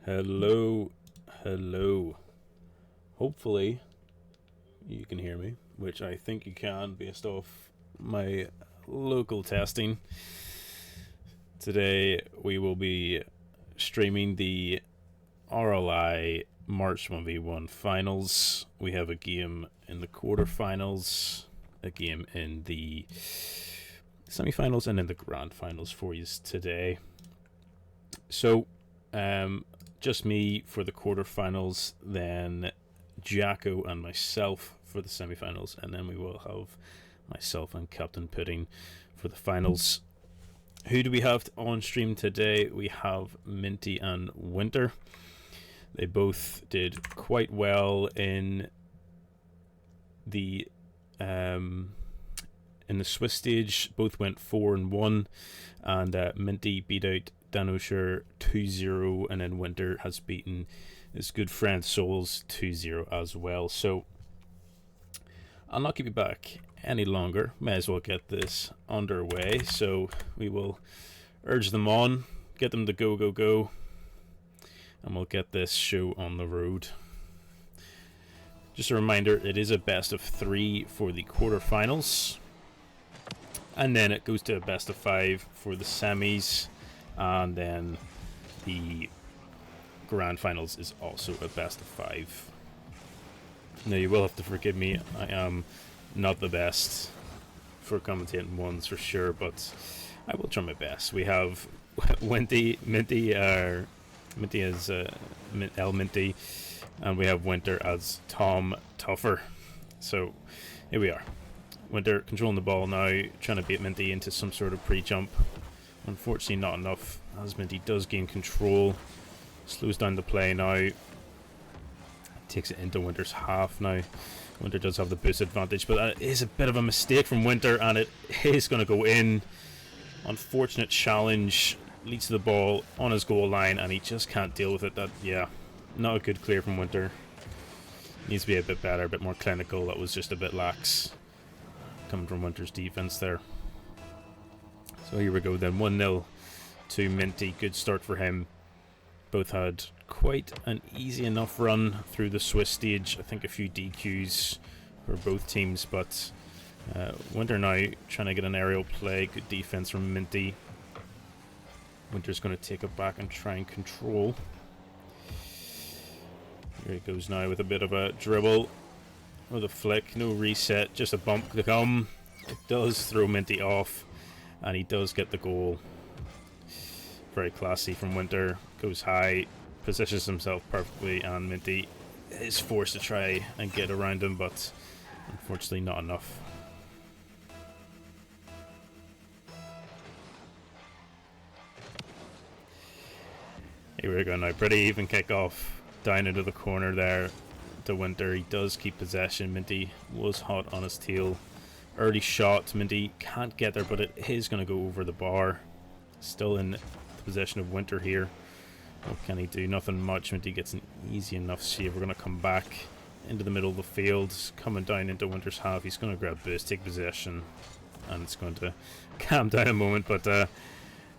Hello, hello. Hopefully you can hear me, which I think you can based off my local testing. Today we will be streaming the RLI March 1v1 finals. We have a game in the quarterfinals, a game in the semifinals, and in the grand finals for you today. So, just me for the quarterfinals, then Jacko and myself for the semifinals, and then we will have myself and Captain Pudding for the finals. Who do we have on stream today? We have Minty and Winter. They both did quite well in the Swiss stage. Both went 4-1, and Minty beat out Danosher 2-0, and then Winter has beaten his good friend Souls 2-0 as well. So I'll not keep you back any longer. May as well get this underway. So we will urge them on, get them to go, and we'll get this show on the road. Just a reminder, it is a best of 3 for the quarterfinals, and then it goes to a best of 5 for the semis, and then the grand finals is also a best of 5. Now you will have to forgive me, I am not the best for commentating ones for sure, but I will try my best. We have Minty as El Minty, and we have Winter as Tom Tougher. So here we are. Winter controlling the ball now, trying to beat Minty into some sort of pre-jump. Unfortunately not enough, as Minty does gain control. Slows down the play now. Takes it into Winter's half now. Winter does have the boost advantage, but that is a bit of a mistake from Winter, and it is going to go in. Unfortunate challenge, leads to the ball on his goal line, and he just can't deal with it. Not a good clear from Winter. Needs to be a bit better, a bit more clinical. That was just a bit lax coming from Winter's defense there. So here we go then, 1-0 to Minty. Good start for him. Both had quite an easy enough run through the Swiss stage. I think a few DQs for both teams, but Winter now trying to get an aerial play. Good defense from Minty. Winter's going to take it back and try and control. Here he goes now with a bit of a dribble, with a flick, no reset, just a bump to come. It does throw Minty off, and he does get the goal. Very classy from Winter. Goes high, positions himself perfectly, and Minty is forced to try and get around him, but unfortunately not enough. Here we go now. Pretty even kick off down into the corner there to Winter. He does keep possession. Minty was hot on his tail. Early shot. Minty can't get there, but it is going to go over the bar. Still in the possession of Winter here. What can he do? Nothing much. Minty gets an easy enough save. We're going to come back into the middle of the field. Coming down into Winter's half. He's going to grab boost, take possession, and it's going to calm down a moment, but the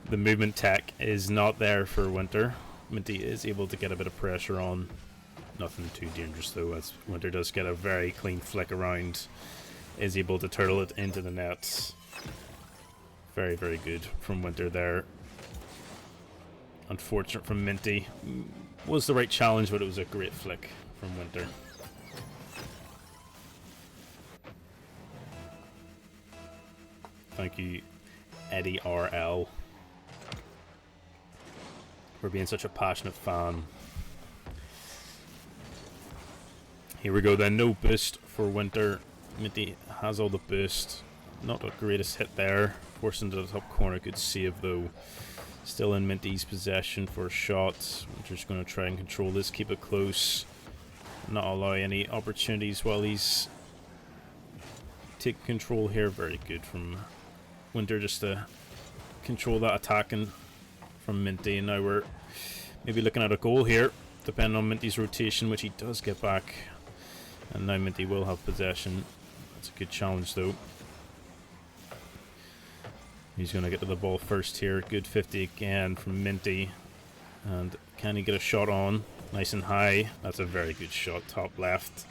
movement tech is not there for Winter. Minty is able to get a bit of pressure on. Nothing too dangerous though, as Winter does get a very clean flick around. Is able to turtle it into the net. Very, very good from Winter there. Unfortunate from Minty. Was the right challenge, but it was a great flick from Winter. Thank you, Eddie RL, for being such a passionate fan. Here we go then, no boost for Winter. Minty has all the boost. Not the greatest hit there. Forced into the top corner, good save though. Still in Minty's possession for a shot. Winter's going to try and control this, keep it close. Not allow any opportunities while he's taking control here. Very good from Winter just to control that attacking from Minty, and now we're maybe looking at a goal here, depending on Minty's rotation, which he does get back. And now Minty will have possession. That's a good challenge though. He's going to get to the ball first here. Good 50 again from Minty. And Can he get a shot on? Nice and high. That's a very good shot. Top left.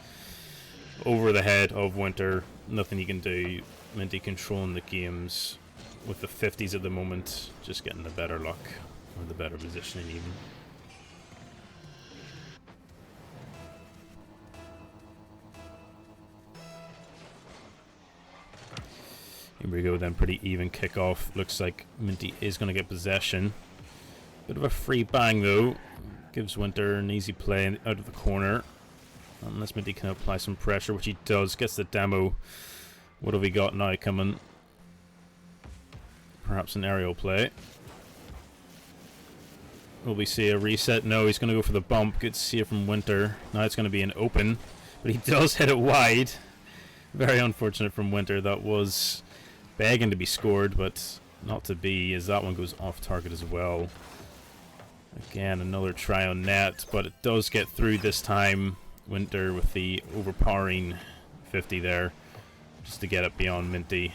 Over the head of Winter. Nothing he can do. Minty controlling the games with the 50s at the moment. Just getting the better luck. Or the better positioning even. Here we go then, pretty even kickoff. Looks like Minty is going to get possession. Bit of a free bang though. Gives Winter an easy play out of the corner. Unless Minty can apply some pressure, which he does. Gets the demo. What have we got now coming? Perhaps an aerial play. Will we see a reset? No, he's going to go for the bump. Good save from Winter. Now it's going to be an open. But he does hit it wide. Very unfortunate from Winter. That was begging to be scored, but not to be, as that one goes off target as well. Again, another try on net, but it does get through this time. Winter with the overpowering 50 there, just to get it beyond Minty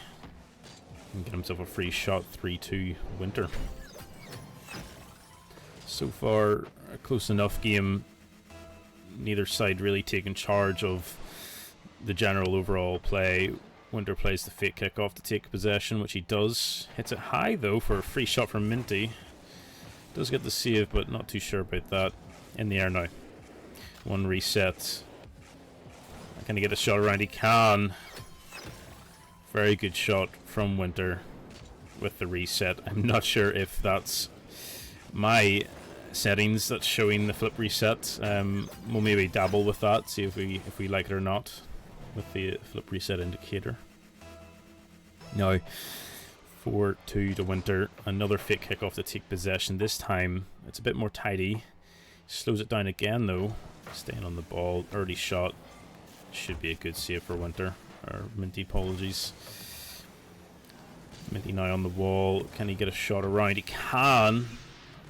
and get himself a free shot. 3-2 Winter. So far, a close enough game. Neither side really taking charge of the general overall play. Winter plays the fake kickoff to take possession, which he does. Hits it high though for a free shot from Minty. Does get the save, but not too sure about that. In the air now. One reset. Can he get a shot around? He can. Very good shot from Winter with the reset. I'm not sure if that's my settings that's showing the flip reset. We'll maybe dabble with that, see if we like it or not, with the flip reset indicator. Now, 4-2 to Winter. Another fake kickoff to take possession. This time, it's a bit more tidy. Slows it down again, though. Staying on the ball. Early shot. Should be a good save for Winter. Or Minty, apologies. Minty now on the wall. Can he get a shot around? He can.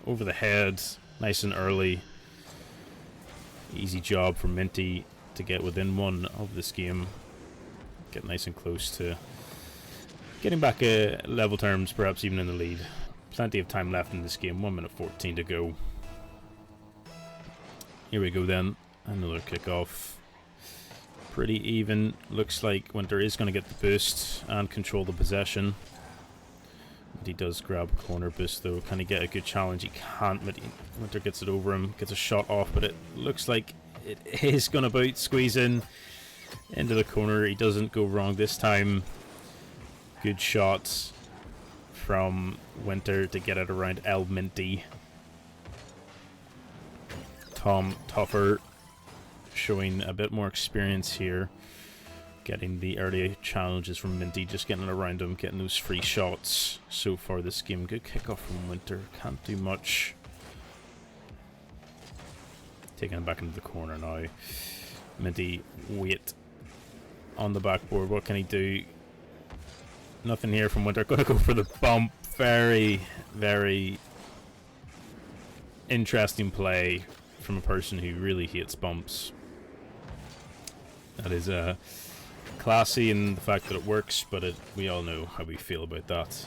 Over the head. Nice and early. Easy job for Minty to get within one of this game. Get nice and close to getting back level terms, perhaps even in the lead. Plenty of time left in this game. 1 minute 14 to go. Here we go then. Another kickoff. Pretty even. Looks like Winter is going to get the boost and control the possession. But he does grab a corner boost though. Can he get a good challenge? He can't, but Winter gets it over him. Gets a shot off, but it looks like it is going to squeeze in into the corner. He doesn't go wrong this time. Good shot from Winter to get it around El Minty. Tom Tougher showing a bit more experience here. Getting the early challenges from Minty, just getting it around him, getting those free shots so far this game. Good kickoff from Winter. Can't do much. Taking it back into the corner now. Minty, wait on the backboard. What can he do? Nothing here from Winter. Gonna go for the bump. Very, very interesting play from a person who really hates bumps. That is classy in the fact that it works, but we all know how we feel about that.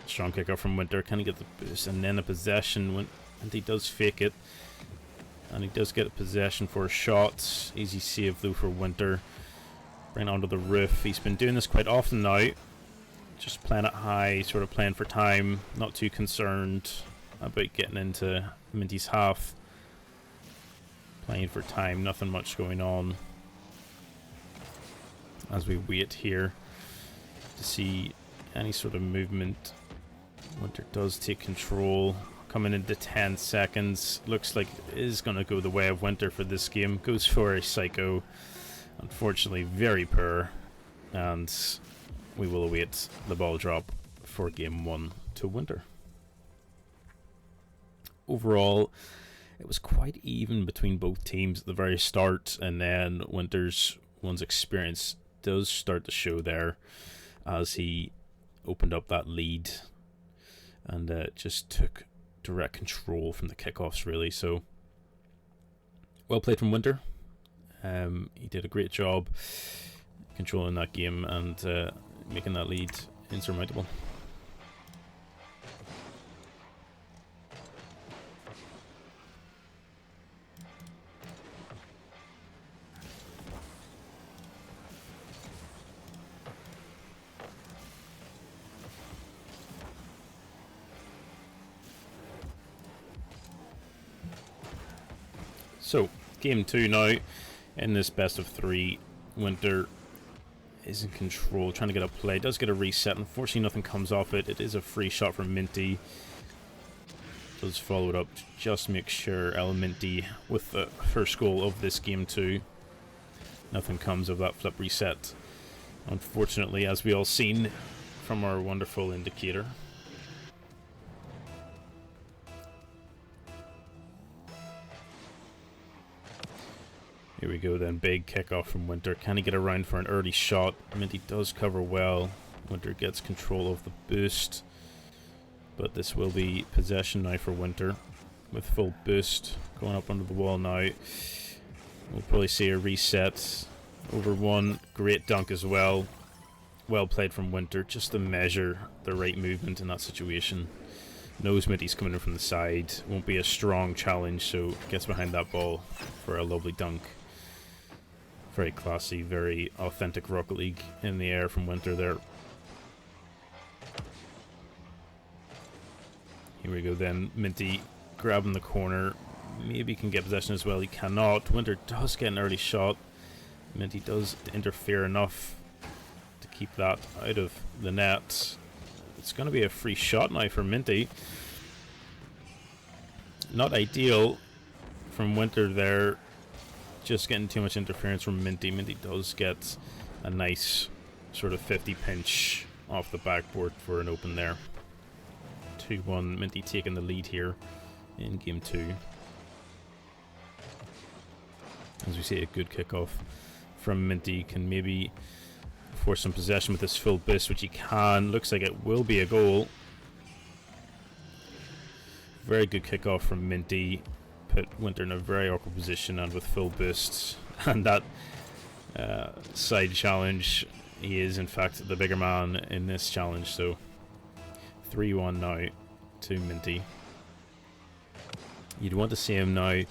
Strong kickoff from Winter. Can he get the boost? And then a possession. And he does fake it. And he does get a possession for a shot. Easy save though for Winter. Bring it onto the roof. He's been doing this quite often now. Just playing it high, sort of playing for time. Not too concerned about getting into Minty's half. Playing for time. Nothing much going on. As we wait here to see any sort of movement. Winter does take control. Coming into 10 seconds. Looks like it is going to go the way of Winter for this game. Goes for a psycho. Unfortunately, very poor. And we will await the ball drop for game 1 to Winter. Overall, it was quite even between both teams at the very start, and then Winter's one's experience does start to show there as he opened up that lead and just took direct control from the kickoffs, really. So, well played from Winter. He did a great job controlling that game and making that lead insurmountable. So, game 2 now. In this best of 3, Winter is in control, trying to get a play. Does get a reset. Unfortunately, nothing comes off it. It is a free shot from Minty. Does follow it up. Just make sure Minty with the first goal of this game 2. Nothing comes of that flip reset. Unfortunately, as we all seen from our wonderful indicator. Here we go then, big kickoff from Winter. Can he get around for an early shot? Minty does cover well. Winter gets control of the boost. But this will be possession now for Winter. With full boost. Going up under the wall now. We'll probably see a reset. Over one. Great dunk as well. Well played from Winter. Just to measure the right movement in that situation. Knows Minty's coming in from the side. Won't be a strong challenge, so gets behind that ball for a lovely dunk. Very classy, very authentic Rocket League in the air from Winter there. Here we go then. Minty grabbing the corner. Maybe can get possession as well. He cannot. Winter does get an early shot. Minty does interfere enough to keep that out of the net. It's going to be a free shot now for Minty. Not ideal from Winter there. Just getting too much interference from Minty. Minty does get a nice sort of 50 pinch off the backboard for an open there. 2-1. Minty taking the lead here in game 2. As we see, a good kickoff from Minty. Can maybe force some possession with this full boost, which he can. Looks like it will be a goal. Very good kickoff from Minty. Put Winter in a very awkward position, and with full boosts and that side challenge, he is in fact the bigger man in this challenge. So 3-1 now to Minty. You'd want to see him now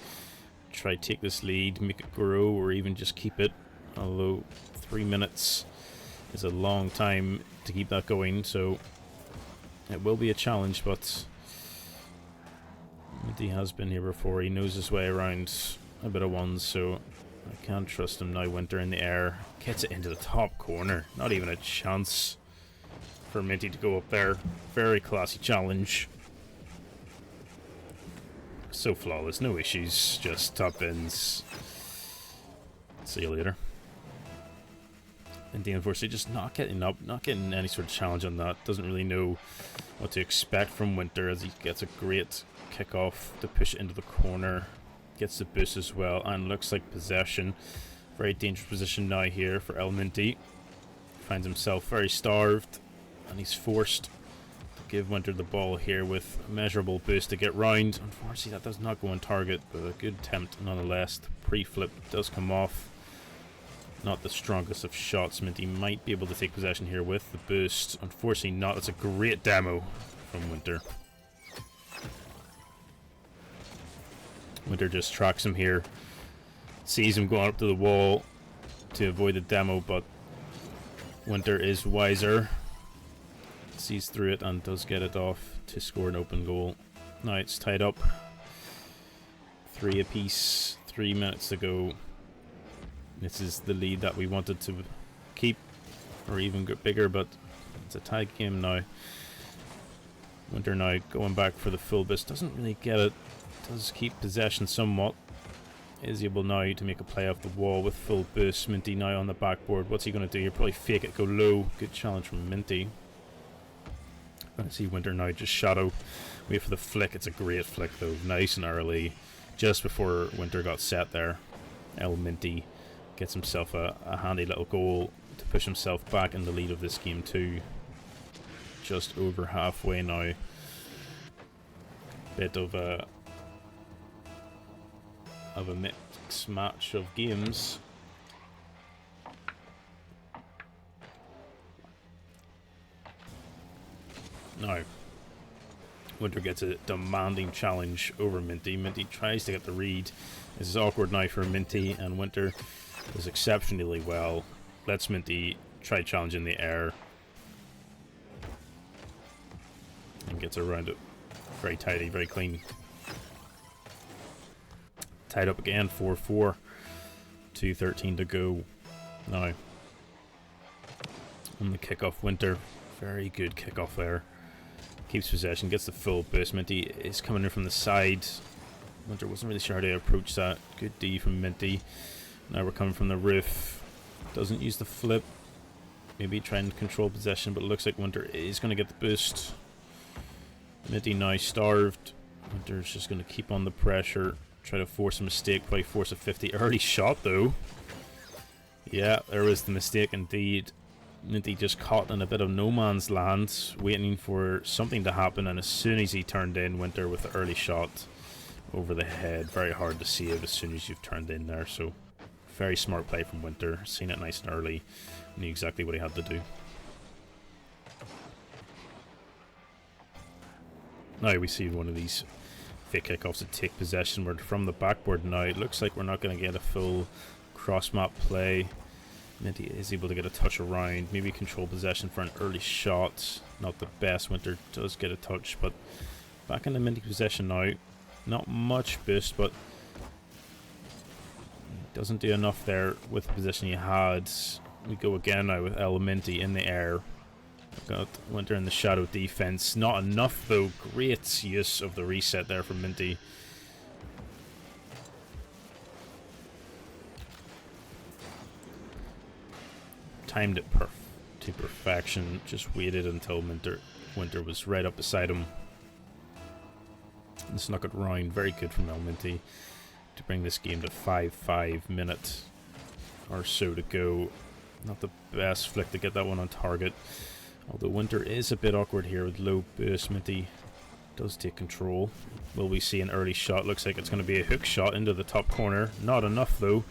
try take this lead, make it grow, or even just keep it, although 3 minutes is a long time to keep that going, so it will be a challenge. But Minty has been here before. He knows his way around a bit of ones, so I can't trust him now. Winter in the air. Gets it into the top corner. Not even a chance for Minty to go up there. Very classy challenge. So flawless. No issues. Just top ins. See you later. Minty unfortunately just not getting up. Not getting any sort of challenge on that. Doesn't really know what to expect from Winter, as he gets a great kickoff to push it into the corner. Gets the boost as well, and looks like possession. Very dangerous position now here for Minty. Finds himself very starved, and he's forced to give Winter the ball here with a measurable boost to get round. Unfortunately, that does not go on target, but a good attempt nonetheless. The pre-flip does come off. Not the strongest of shots. Minty might be able to take possession here with the boost. Unfortunately not. It's a great demo from Winter. Winter just tracks him here. Sees him going up to the wall to avoid the demo, but Winter is wiser. Sees through it and does get it off to score an open goal. Now it's tied up. 3 apiece. 3 minutes to go. This is the lead that we wanted to keep, or even get bigger, but it's a tied game now. Winter now going back for the full boost. Doesn't really get it. Does keep possession somewhat. Is able now to make a play off the wall with full boost. Minty now on the backboard. What's he going to do? He'll probably fake it, go low. Good challenge from Minty. I see Winter now just shadow. Wait for the flick. It's a great flick though. Nice and early. Just before Winter got set there. Minty gets himself a handy little goal to push himself back in the lead of this game 2. Just over halfway now. Bit of a mixed match of games. Now, Winter gets a demanding challenge over Minty. Minty tries to get the read. This is awkward now for Minty, and Winter does exceptionally well. Lets Minty try challenge in the air. And gets around it. Very tidy, very clean. Tied up again, 4-4. 2:13 to go. Now, on the kickoff, Winter. Very good kickoff there. Keeps possession, gets the full boost. Minty is coming in from the side. Winter wasn't really sure how to approach that. Good D from Minty. Now we're coming from the roof. Doesn't use the flip. Maybe try and control possession, but it looks like Winter is going to get the boost. Minty now starved. Winter's just going to keep on the pressure. Try to force a mistake. Probably force a 50. Early shot though. Yeah, there was the mistake indeed. Minty just caught in a bit of no man's land, waiting for something to happen, and as soon as he turned in, Winter with the early shot over the head. Very hard to see it as soon as you've turned in there, so very smart play from Winter. Seen it nice and early, knew exactly what he had to do. Now we see one of these fake kickoffs to take possession. We're from the backboard now. It looks like we're not going to get a full cross-map play. Minty is able to get a touch around, maybe control possession for an early shot. Not the best. Winter does get a touch, but back into Minty possession now. Not much boost, but doesn't do enough there with the position he had. We go again now with Minty in the air. Got Winter in the shadow defense. Not enough though. Great use of the reset there from Minty. Timed it to perfection. Just waited until Winter was right up beside him and snuck it round. Very good from Minty to bring this game to 5 minutes or so to go. Not the best flick to get that one on target. Although Winter is a bit awkward here with low boost. Minty does take control. Will we see an early shot? Looks like it's going to be a hook shot into the top corner. Not enough though.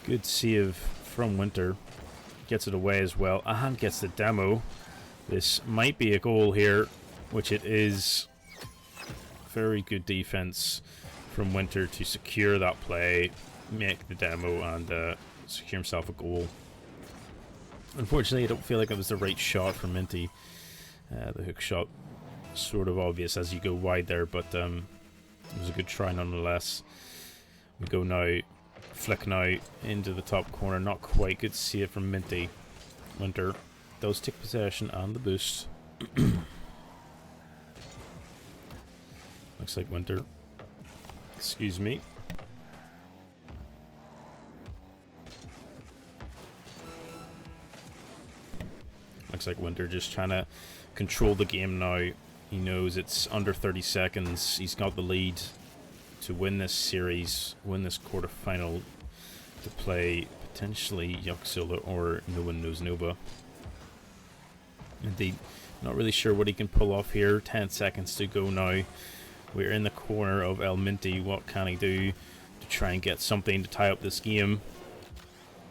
Good save from Winter. Gets it away as well, and gets the demo. This might be a goal here, which it is. Very good defense from Winter to secure that play, make the demo, and secure himself a goal. Unfortunately, I don't feel like it was the right shot for Minty. The hook shot, sort of obvious as you go wide there, but it was a good try nonetheless. We go now. Flick now into the top corner. Not quite good to see it from Minty. Winter does take possession and the boost. Looks like Winter. Excuse me. Looks like Winter just trying to control the game now. He knows it's under 30 seconds. He's got the lead to win this series, win this quarterfinal, to play potentially Yoxilla or No One Knows Nova. Indeed, not really sure what he can pull off here. 10 seconds to go now. We're in the corner of Minty. What can he do to try and get something to tie up this game?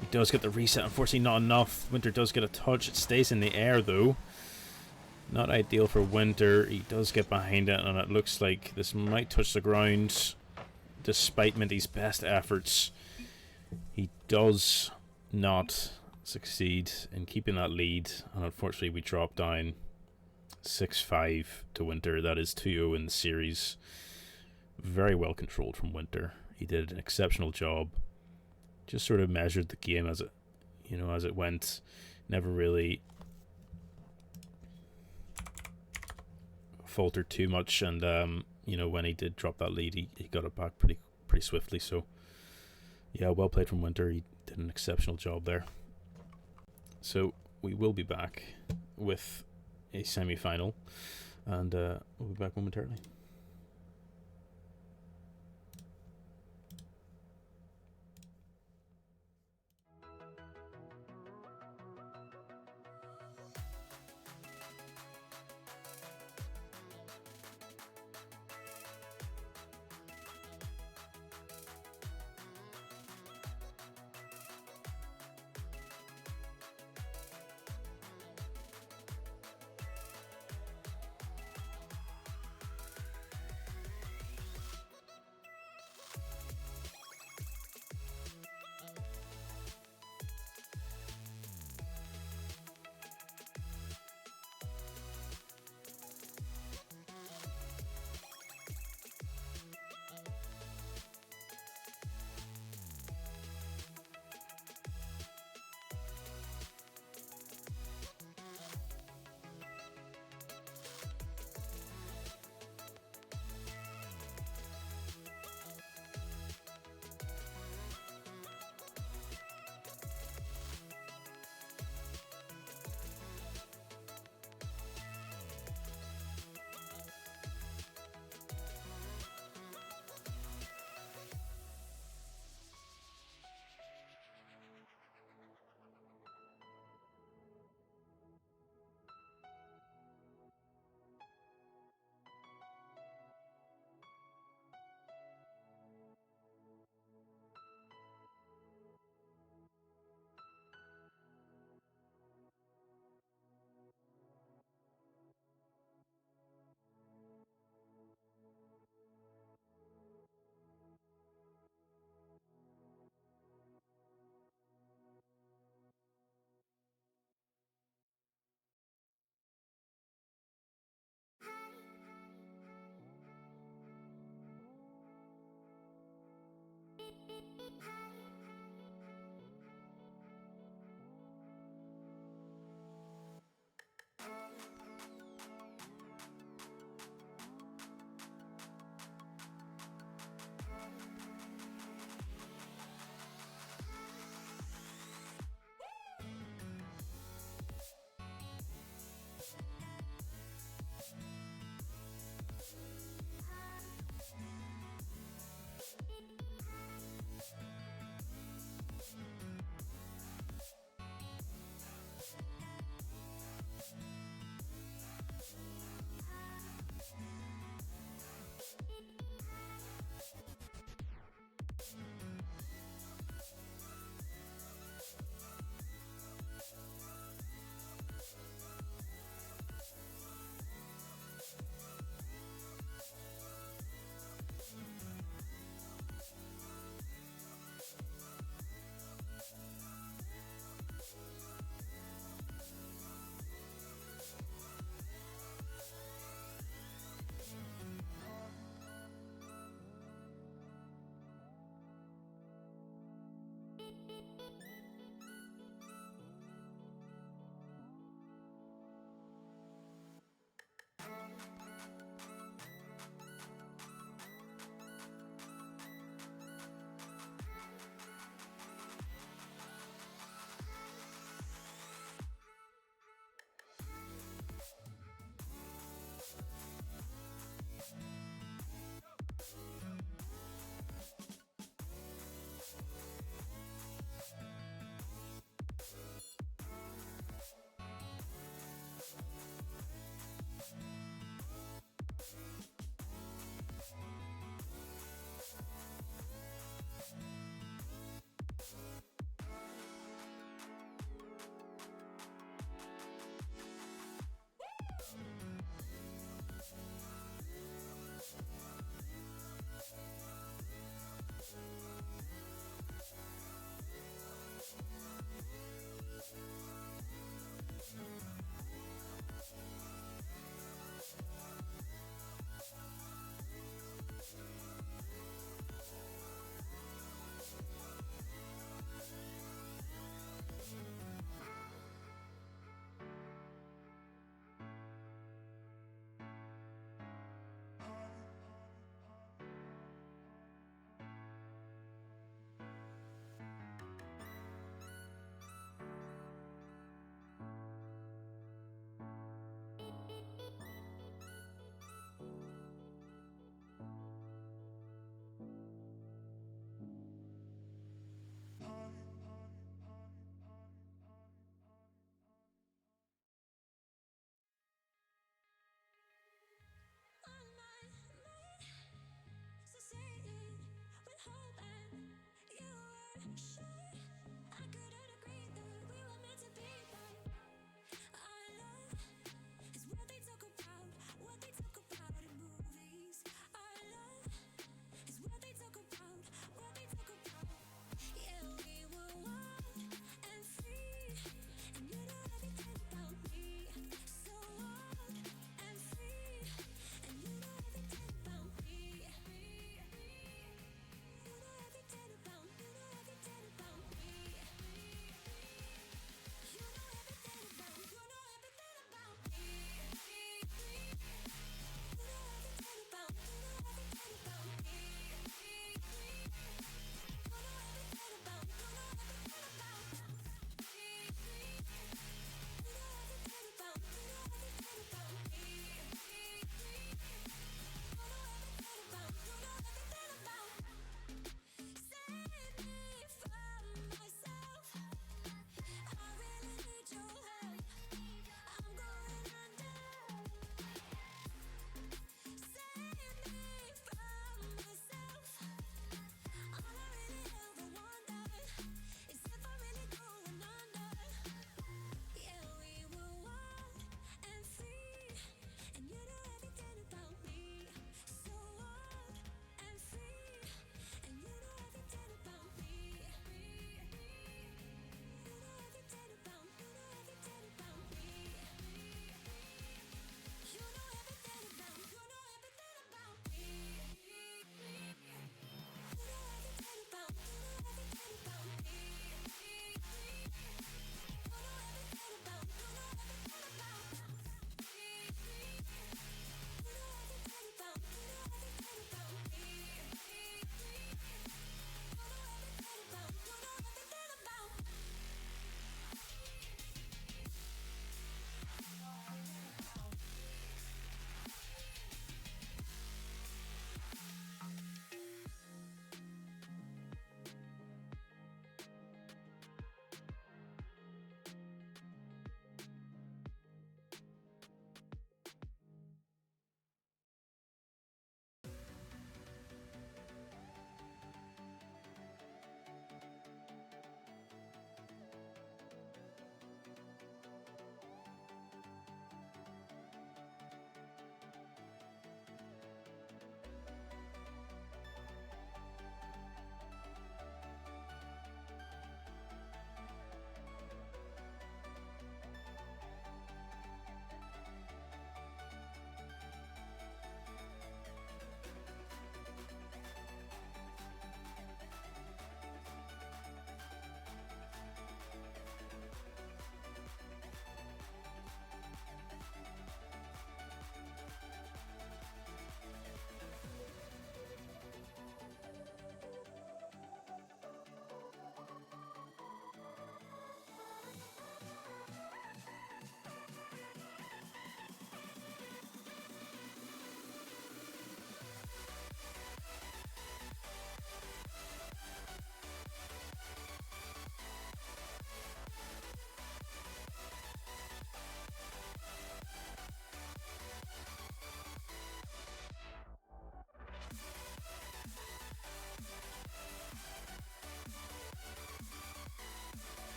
He does get the reset. Unfortunately, not enough. Winter does get a touch. It stays in the air though. Not ideal for Winter. He does get behind it, and it looks like this might touch the ground. Despite Minty's best efforts, he does not succeed in keeping that lead, and unfortunately we drop down 6-5 to Winter. That is 2-0 in the series. Very well controlled from Winter. He did an exceptional job. Just sort of measured the game as it went. Never really faltered too much, and when he did drop that lead, he got it back pretty swiftly. So yeah, well played from Winter. He did an exceptional job there. So we will be back with a semi-final, and we'll be back momentarily.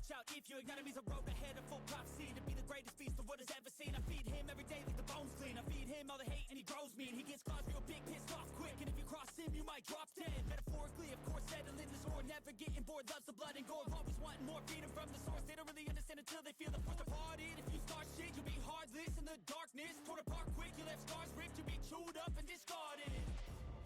watch out if your enemy's a road ahead of full prophecy to be the greatest beast the world has ever seen. I feed him every day like the bones clean. I feed him all the hate and he grows me, and he gets claws real big, pissed off quick. And if you cross him, you might drop dead. Metaphorically, of course, settling the score, never getting bored, loves the blood and gore, always wanting more freedom from the source. They don't really understand until they feel the force departed. If you start shit, you'll be heartless in the darkness, torn apart quick. You left scars ripped, you'll be chewed up and discarded.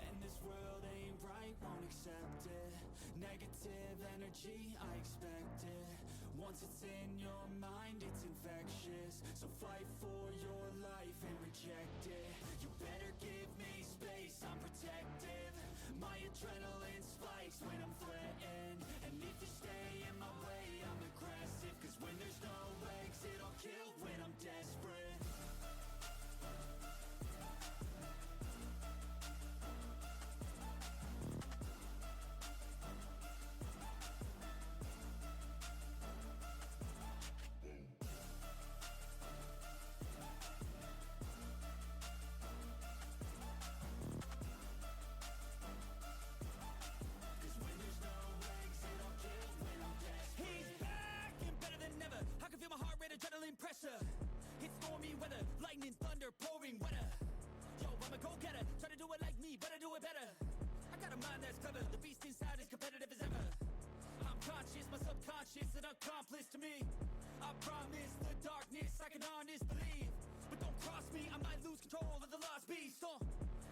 And this world ain't right, won't accept it. Negative energy, I expect it. Once it's in your mind, it's infectious. So fight for your life and reject it. You better give me space, I'm protective. My adrenaline spikes when I'm threatened. And if you stay in my way, I'm aggressive. Cause when there's no exit, I'll kill when I'm desperate. Adrenaline pressure, it's stormy weather, lightning, thunder, pouring weather. Yo, I'm a go-getter, try to do it like me, better do it better. I got a mind that's clever, the beast inside is competitive as ever. I'm conscious, my subconscious, an accomplice to me. I promise the darkness, I can honest believe. But don't cross me, I might lose control of the lost beast.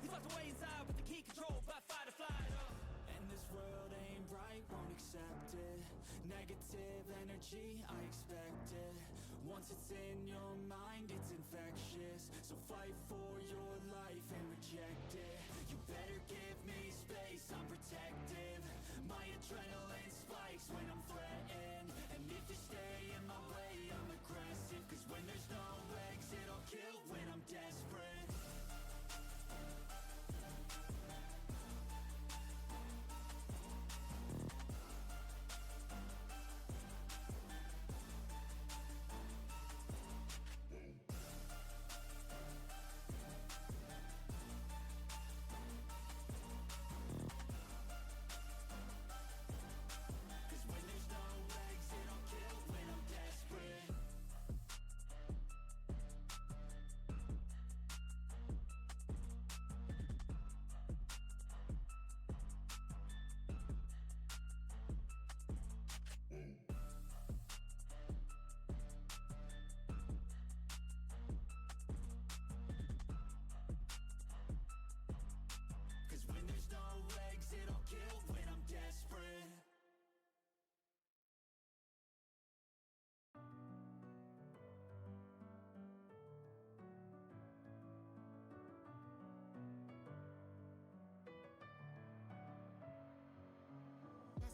He's locked away inside with the key controlled by fight or flight. And this world ain't right, won't accept it. Negative energy, I expect it. Once it's in your mind, it's infectious. So fight for your life and reject it. You better give me space, I'm protective. My adrenaline spikes when I'm threatened. And if you stay in my way, I'm aggressive. Cause when there's no exit, I'll kill when I'm desperate.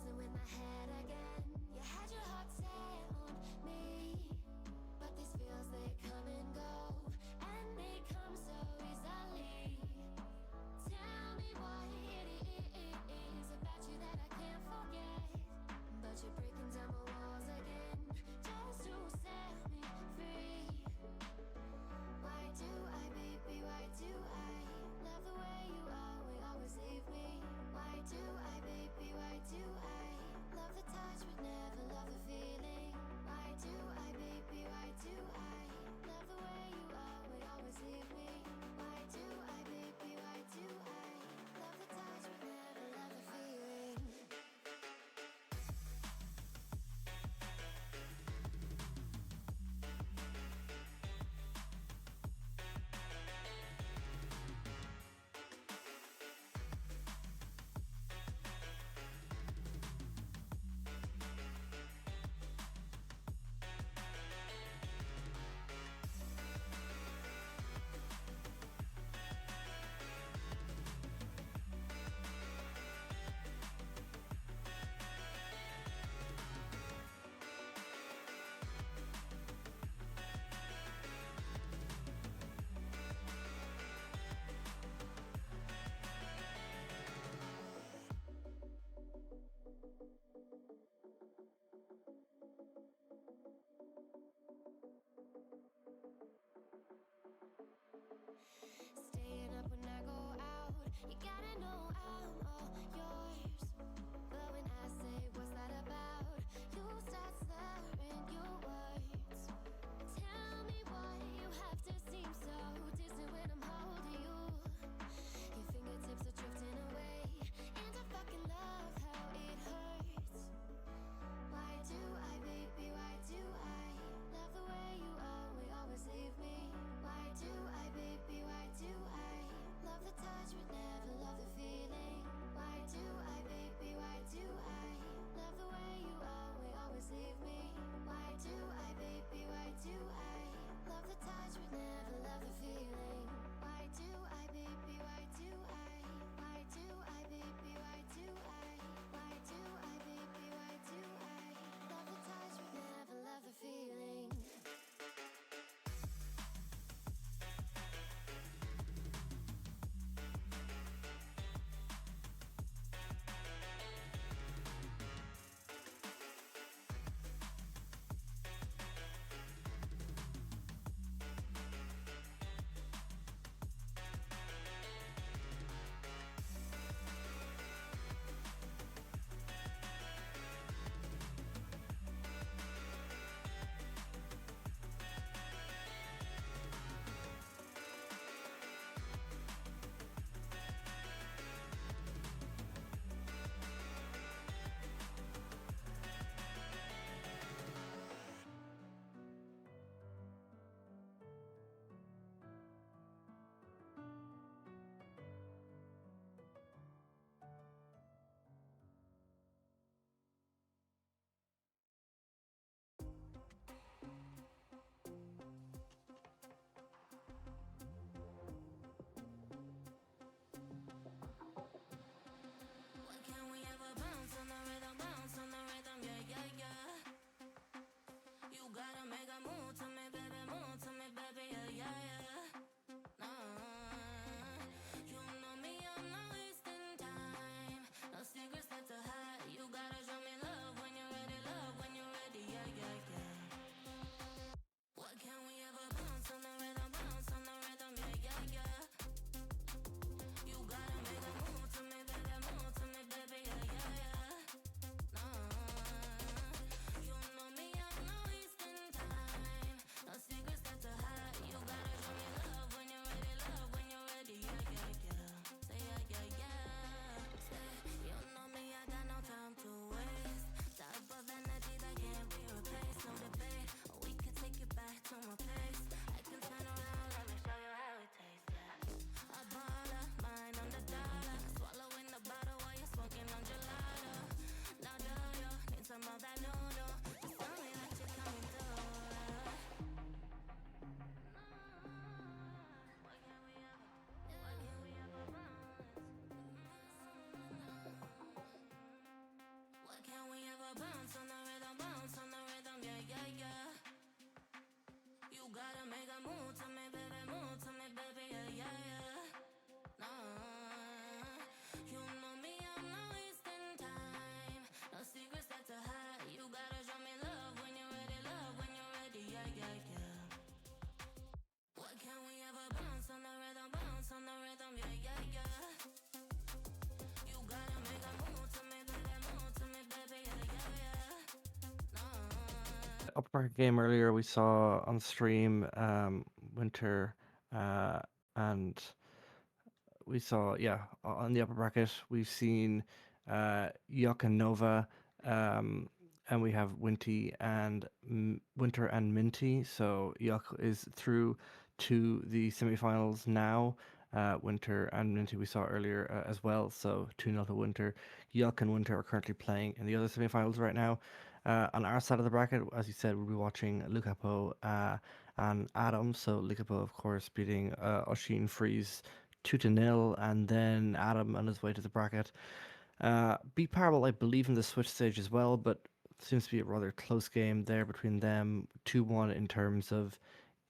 With my head again, you had your heart set on me, but these feels they come and go, and they come so easily. Tell me what it is about you that I can't forget, but you're breaking down my walls again, just to set me free. Why do I, baby, why do I love the way you always leave me? Why do I, baby, why do I love the touch but never love the feeling? Why do I, baby, why do I love the way you always leave me? Why do I, baby, why do I love the touch but never love the feeling? Staying up when I go out, you gotta know I'm all yours. But when I say what's that about, you start slurring. make a move to me, baby, move to me, baby, yeah, yeah, yeah. You know me, I'm not wasting time. No secrets left to hide. You gotta show me love when you're ready, yeah, yeah, yeah. What can we ever bounce on the rhythm, yeah, yeah, yeah. You gotta make a move to me, baby, yeah, yeah, yeah. You know me, I'm not wasting time. No secrets left to hide. You gotta show me love when you're ready, yeah, yeah, yeah. Say yeah, yeah, yeah. Say, you know me, I got no time to waste. Type of energy that can't be replaced, no debate. We can take it back to my place. I can turn around, let me show you how it tastes. Yeah. A baller, mine on the dollar. Swallowing the bottle while you're smoking on gelato. Now do you need some of that no-no? Just tell me that you're coming through. Why can't we ever Why can't we ever bounce on the rhythm, yeah, yeah, yeah. You gotta make a move to me, baby, yeah, yeah, yeah. You know me, I'm not wasting time. No secrets left to hide. You gotta show me love when you're ready, yeah, yeah, yeah. Why can't we ever bounce on the rhythm, yeah, yeah, yeah. You gotta make a move to me, baby, yeah, yeah, yeah. Upper bracket game earlier we saw on stream Winter and we saw on the upper bracket we've seen Yuck and Nova and we have Winty and Winter and Minty. So Yuck is through to the semifinals now. Winter and Minty we saw earlier as well. So 2-0 to Winter. Yuck and Winter are currently playing in the other semifinals right now. On our side of the bracket, as you said, we'll be watching Lucapo and Adam. So Lucapo, of course, beating Oshin Freeze 2-0, and then Adam on his way to the bracket. Beat Parable, I believe, in the switch stage as well, but seems to be a rather close game there between them. 2-1 in terms of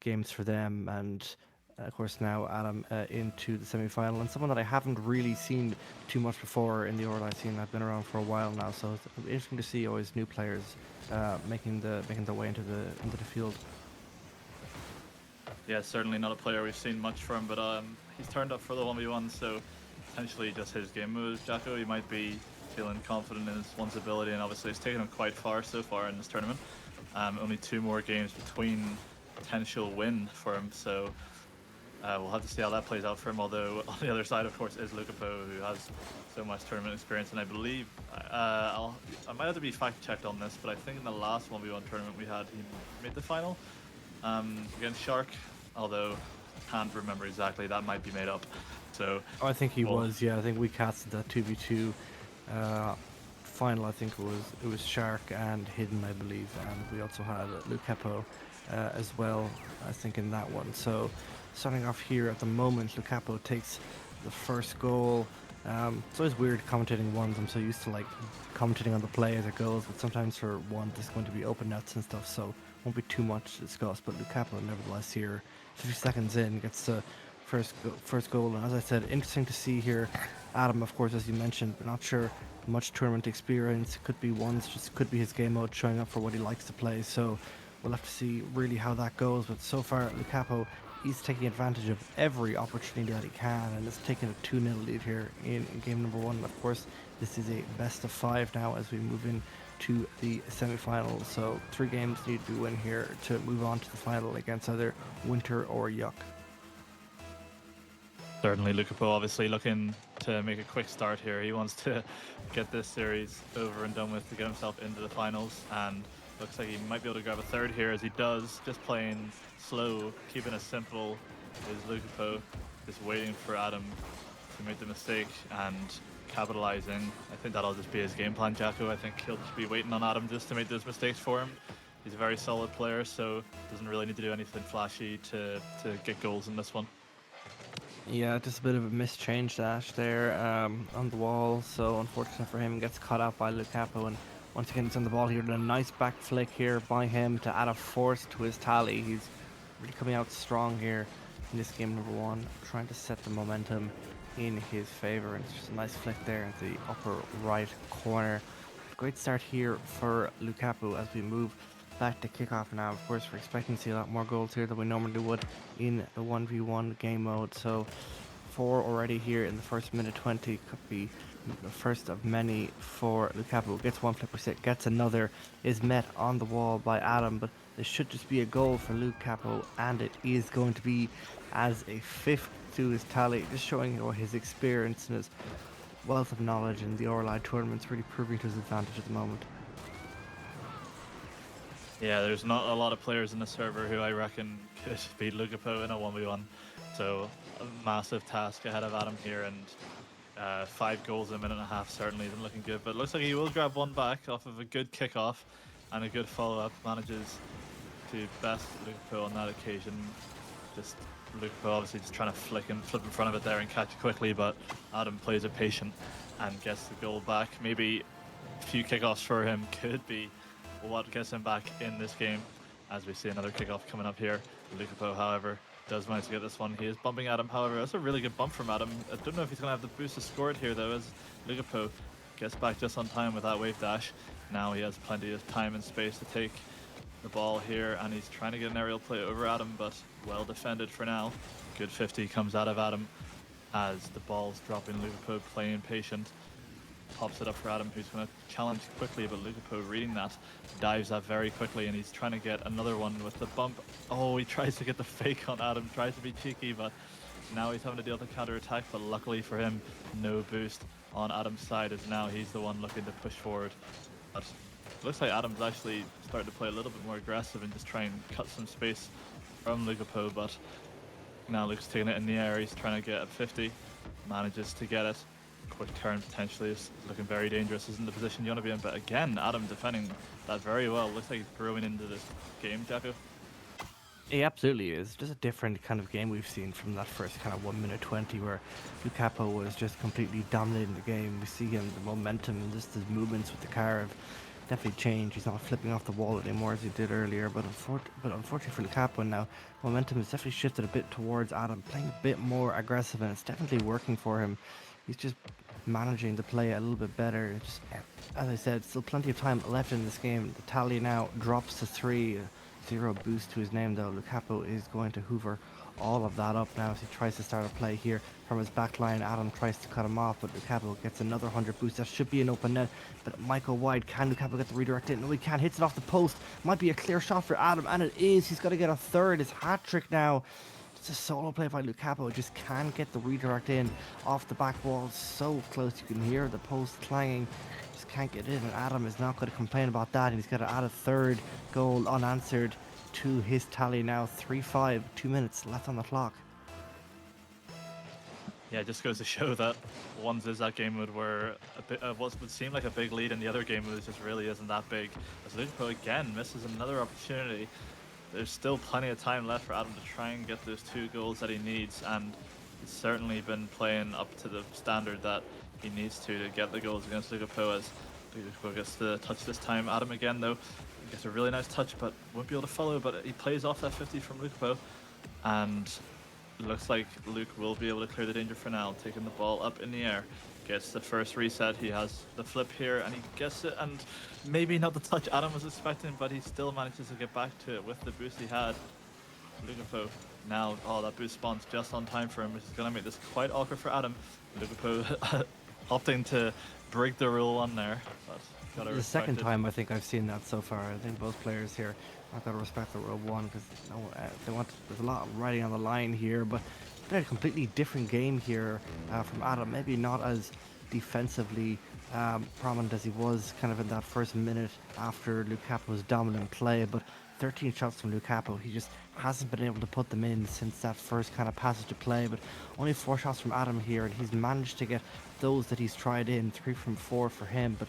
games for them, and of course now Adam into the semi-final, and someone that I haven't really seen too much before in the Orla scene. I've been around for a while now, so it's interesting to see always new players making their way into the field. Yeah, certainly not a player we've seen much from, but he's turned up for the 1v1, so potentially just his game moves. Jacko, he might be feeling confident in his one's ability, and obviously it's taken him quite far so far in this tournament. Only 2 more games between potential win for him, so we'll have to see how that plays out for him. Although on the other side, of course, is Lucapo, who has so much tournament experience, and I believe I might have to be fact checked on this, but I think in the last 1v1 tournament we had, he made the final against Shark. Although can't remember exactly, that might be made up. So I think he was. Yeah, I think we casted that 2v2 final. I think it was Shark and Hidden, I believe, and we also had Lucapo as well, I think, in that one. So starting off here at the moment, Lucapo takes the first goal. It's always weird commentating ones. I'm so used to like commentating on the play as it goes, but sometimes for one there's going to be open nets and stuff, so won't be too much to discuss. But Lucapo nevertheless here, 50 seconds in, gets the first goal, and as I said, interesting to see here. Adam, of course, as you mentioned, but not sure much tournament experience. Could be ones, just could be his game mode showing up for what he likes to play. So we'll have to see really how that goes. But so far, Lucapo, he's taking advantage of every opportunity that he can, and is taking a 2-0 lead here in game number 1. Of course, this is a best of 5 now as we move in to the semi-finals. So 3 games need to be win here to move on to the final against either Winter or Yuck. Certainly, Lucapo obviously looking to make a quick start here. He wants to get this series over and done with to get himself into the finals, and looks like he might be able to grab a third here, as he does. Just playing slow, keeping it simple is Lucapo, just waiting for Adam to make the mistake and capitalizing. I think that'll just be his game plan, Jacko. I think he'll just be waiting on Adam just to make those mistakes for him. He's a very solid player, so doesn't really need to do anything flashy to get goals in this one. Yeah, just a bit of a mischange dash there on the wall, so unfortunate for him, gets caught out by Lucapo, and Once again, he's on the ball here. And a nice back flick here by him to add a force to his tally. He's really coming out strong here in this game number 1, trying to set the momentum in his favor. And it's just a nice flick there into the upper right corner. Great start here for Lukaku as we move back to kickoff now. Of course, we're expecting to see a lot more goals here than we normally would in the 1v1 game mode. So 4 already here in the first minute 20 could be the first of many for Lukaku. Gets one flipper sit, gets another, is met on the wall by Adam, but this should just be a goal for Lukaku, and it is going to be as a 5th to his tally, just showing his experience and his wealth of knowledge in the RLI tournaments really proving to his advantage at the moment. Yeah, there's not a lot of players in the server who I reckon could beat Lukaku in a 1v1. So a massive task ahead of Adam here, and 5 goals in a minute and a half certainly isn't looking good. But it looks like he will grab one back off of a good kickoff and a good follow-up. Manages to best Lukaku on that occasion. Just Lukaku obviously just trying to flip in front of it there and catch it quickly, but Adam plays it patient and gets the goal back. Maybe a few kickoffs for him could be what gets him back in this game, as we see another kickoff coming up here. Lukaku, however, does manage to get this one. He is bumping Adam, however. That's a really good bump from Adam. I don't know if he's going to have the boost to score it here, though, as Lukaku gets back just on time with that wave dash. Now he has plenty of time and space to take the ball here, and he's trying to get an aerial play over Adam, but well defended for now. Good 50 comes out of Adam as the ball's dropping. Lukaku playing patient. Pops it up for Adam, who's going to challenge quickly, but Lukaku reading that, dives that very quickly, and he's trying to get another one with the bump. Oh, he tries to get the fake on Adam, tries to be cheeky, but now he's having to deal with the counter-attack, but luckily for him, no boost on Adam's side, as now he's the one looking to push forward. But it looks like Adam's actually starting to play a little bit more aggressive and just try and cut some space from Lukaku, but now Luke's taking it in the air, he's trying to get a 50, manages to get it. Quick turn potentially is looking very dangerous, isn't the position you want to be in, but again, Adam defending that very well. Looks like he's growing into this game, Jacko. He absolutely is. Just a different kind of game we've seen from that first kind of 1 minute 20 where Lukaku was just completely dominating the game. We see him, the momentum and just his movements with the car have definitely changed. He's not flipping off the wall anymore as he did earlier, but unfortunately for Lukaku now, momentum has definitely shifted a bit towards Adam, playing a bit more aggressive, and it's definitely working for him. He's just managing the play a little bit better. Just, as I said, still plenty of time left in this game. The tally now drops to 3. 0 boost to his name though. Lukaku is going to hoover all of that up now as he tries to start a play here from his back line. Adam tries to cut him off, but Lukaku gets another 100 boost. That should be an open net, but it might go wide. Can Lukaku get the redirect in? No, he can't. Hits it off the post. Might be a clear shot for Adam, and it is. He's got to get a third. His hat trick now. It's a solo play by Lukaku. Just can't get the redirect in off the back wall. So close, you can hear the post clanging. Just can't get in, and Adam is not going to complain about that. He's got to add a third goal unanswered to his tally now. 3-5, 2 minutes left on the clock. Yeah, it just goes to show that once is that game mode where a bit of what would seem like a big lead in the other game modes just really isn't that big. As Lukaku again misses another opportunity. There's still plenty of time left for Adam to try and get those 2 goals that he needs, and he's certainly been playing up to the standard that he needs to get the goals against Lukaku, as Lukaku gets the touch this time. Adam again though gets a really nice touch but won't be able to follow, but he plays off that 50 from Lukaku, and looks like Luke will be able to clear the danger for now, taking the ball up in the air. Gets the first reset, he has the flip here, and he gets it, and maybe not the touch Adam was expecting, but he still manages to get back to it with the boost he had. Lukaku now, oh, that boost spawns just on time for him, which is going to make this quite awkward for Adam. Lukaku opting to break the rule on there, but gotta The respect second it. time I think I've seen that so far. I think both players here have got to respect the rule 1 because there's a lot of riding on the line here, but it's been a completely different game here from Adam. Maybe not as defensively prominent as he was kind of in that first minute after Lukaku's dominant play, but 13 shots from Lukaku. He just hasn't been able to put them in since that first kind of passage of play, but only 4 shots from Adam here, and he's managed to get those that he's tried in, 3 from 4 for him, but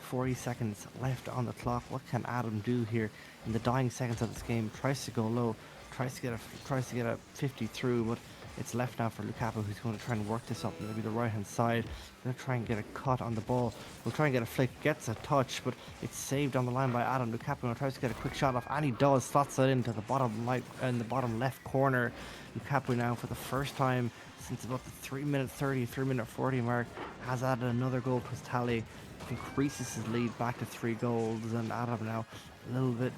40 seconds left on the clock. What can Adam do here in the dying seconds of this game? Tries to go low, tries to get a 50 through, but It's left now for Lukaku, who's going to try and work this up. Maybe the right hand side. Going to try and get a cut on the ball. Will try and get a flick. Gets a touch, but it's saved on the line by Adam. Lukaku tries to get a quick shot off, and he does. Slots it into the bottom right in the bottom left corner. Lukaku now, for the first time since about the 3-minute 30, 3-minute 40 mark, has added another goal to his tally. Increases his lead back to 3 goals, and Adam now a little bit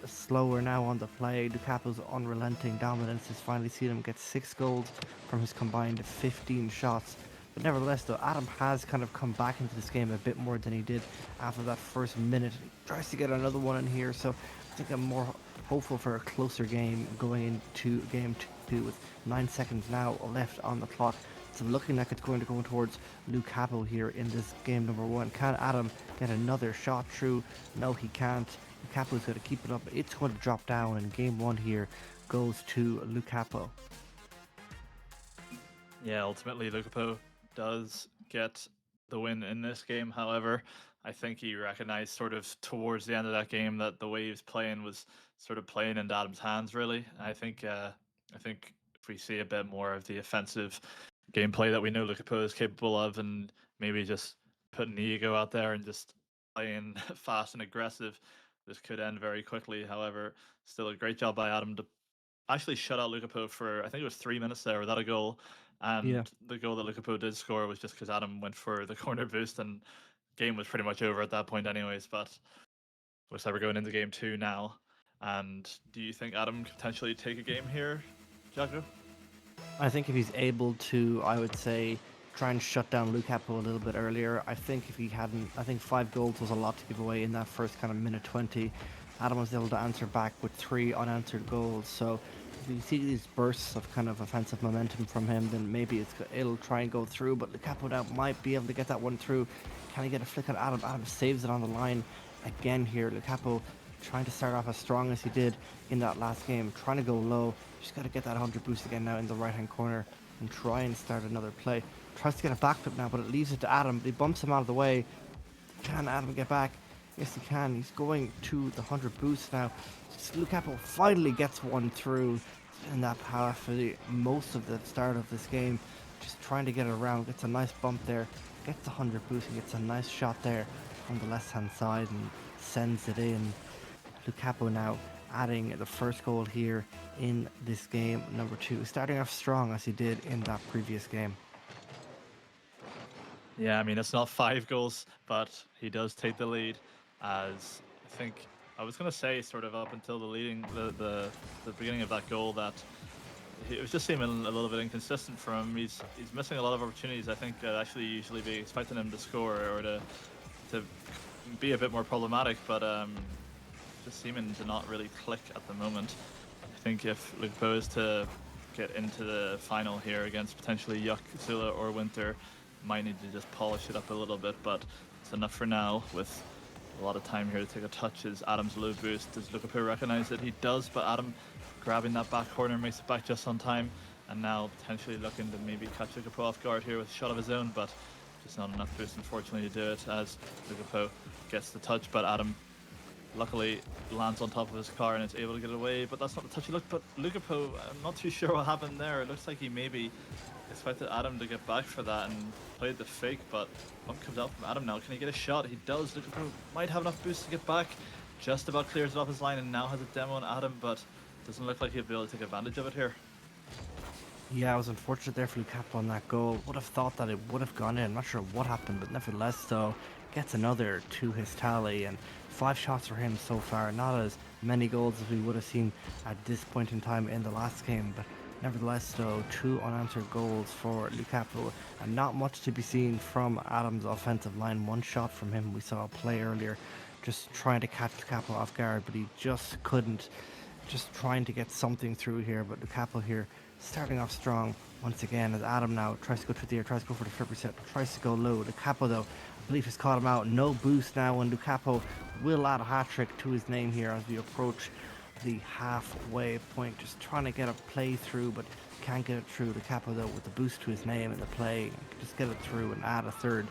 slower now on the play. Lukaku's unrelenting dominance has finally seen him get 6 goals from his combined 15 shots. But nevertheless, though, Adam has kind of come back into this game a bit more than he did after that first minute. He tries to get another one in here, so I think I'm more hopeful for a closer game going into game 2 with 9 seconds now left on the clock. So looking like it's going to go towards Lukaku here in this game number 1. Can Adam get another shot through? No, he can't. Lukaku is going to keep it up. It's going to drop down, and game 1 here goes to Lukaku. Yeah, ultimately Lukaku does get the win in this game. However, I think he recognized sort of towards the end of that game that the way he was playing was sort of playing into Adam's hands, really. I think if we see a bit more of the offensive gameplay that we know Lukaku is capable of, and maybe just putting the ego out there and just playing fast and aggressive, this could end very quickly. However, still a great job by Adam to actually shut out Lukaku for, I think it was 3 minutes there without a goal. And Yeah. the goal that Lukaku did score was just because Adam went for the corner boost, and game was pretty much over at that point anyways. But looks like we're going into game 2 now. And do you think Adam could potentially take a game here, Jaco? I think if he's able to, I would say, try and shut down Lukaku a little bit earlier. I think if he hadn't, I think 5 goals was a lot to give away in that first kind of minute 20. Adam was able to answer back with 3 unanswered goals. So if you see these bursts of kind of offensive momentum from him, then maybe it'll try and go through. But Lukaku now might be able to get that one through. Can he get a flick on Adam? Adam saves it on the line again here. Lukaku trying to start off as strong as he did in that last game, trying to go low. Just got to get that 100 boost again now in the right hand corner and try and start another play. Tries to get a backflip now, but it leaves it to Adam. He bumps him out of the way. Can Adam get back? Yes, he can. He's going to the 100 boost now. Lukaku finally gets one through in that power for most of the start of this game. Just trying to get it around. Gets a nice bump there. Gets the 100 boost and gets a nice shot there on the left hand side and sends it in. Lukaku now adding the first goal here in this game number 2, starting off strong as he did in that previous game. Yeah, I mean, it's not 5 goals, but he does take the lead. As I think I was going to say, sort of up until the beginning of that goal, that it was just seeming a little bit inconsistent for him. He's missing a lot of opportunities. I think actually usually be expecting him to score or to be a bit more problematic, but just seeming to not really click at the moment. I think if Lukaku is to get into the final here against potentially Yuck, Zula or Winter, might need to just polish it up a little bit, but it's enough for now with a lot of time here to take a touch. Is Adam's low boost. Does Lukaku recognize it? He does, but Adam grabbing that back corner makes it back just on time, and now potentially looking to maybe catch Lukaku off guard here with a shot of his own, but just not enough boost unfortunately to do it as Lukaku gets the touch, but Adam luckily lands on top of his car and is able to get it away. But that's not the touchy look. But Lukaku, I'm not too sure what happened there. It looks like he maybe expected Adam to get back for that and played the fake, but what comes out from Adam now? Can he get a shot? He does. Lukaku might have enough boost to get back. Just about clears it off his line and now has a demo on Adam, but doesn't look like he'll be able to take advantage of it here. Yeah, it was unfortunate there for Lukaku on that goal. Would have thought that it would have gone in. I'm not sure what happened, but nevertheless, though, gets another to his tally, and 5 shots for him so far. Not as many goals as we would have seen at this point in time in the last game, but nevertheless, though, 2 unanswered goals for Lukaku, and not much to be seen from Adam's offensive line. 1 shot from him. We saw a play earlier, just trying to catch Lukaku off guard, but he just couldn't. Just trying to get something through here, but Lukaku here starting off strong once again as Adam now tries to go through the air, tries to go for the flip reset, tries to go low. Lukaku, though, I believe has caught him out. No boost now, and Lukaku will add a hat-trick to his name here as we approach the halfway point. Just trying to get a play through, but can't get it through. Lukaku, though, with the boost to his name in the play, just get it through and add a third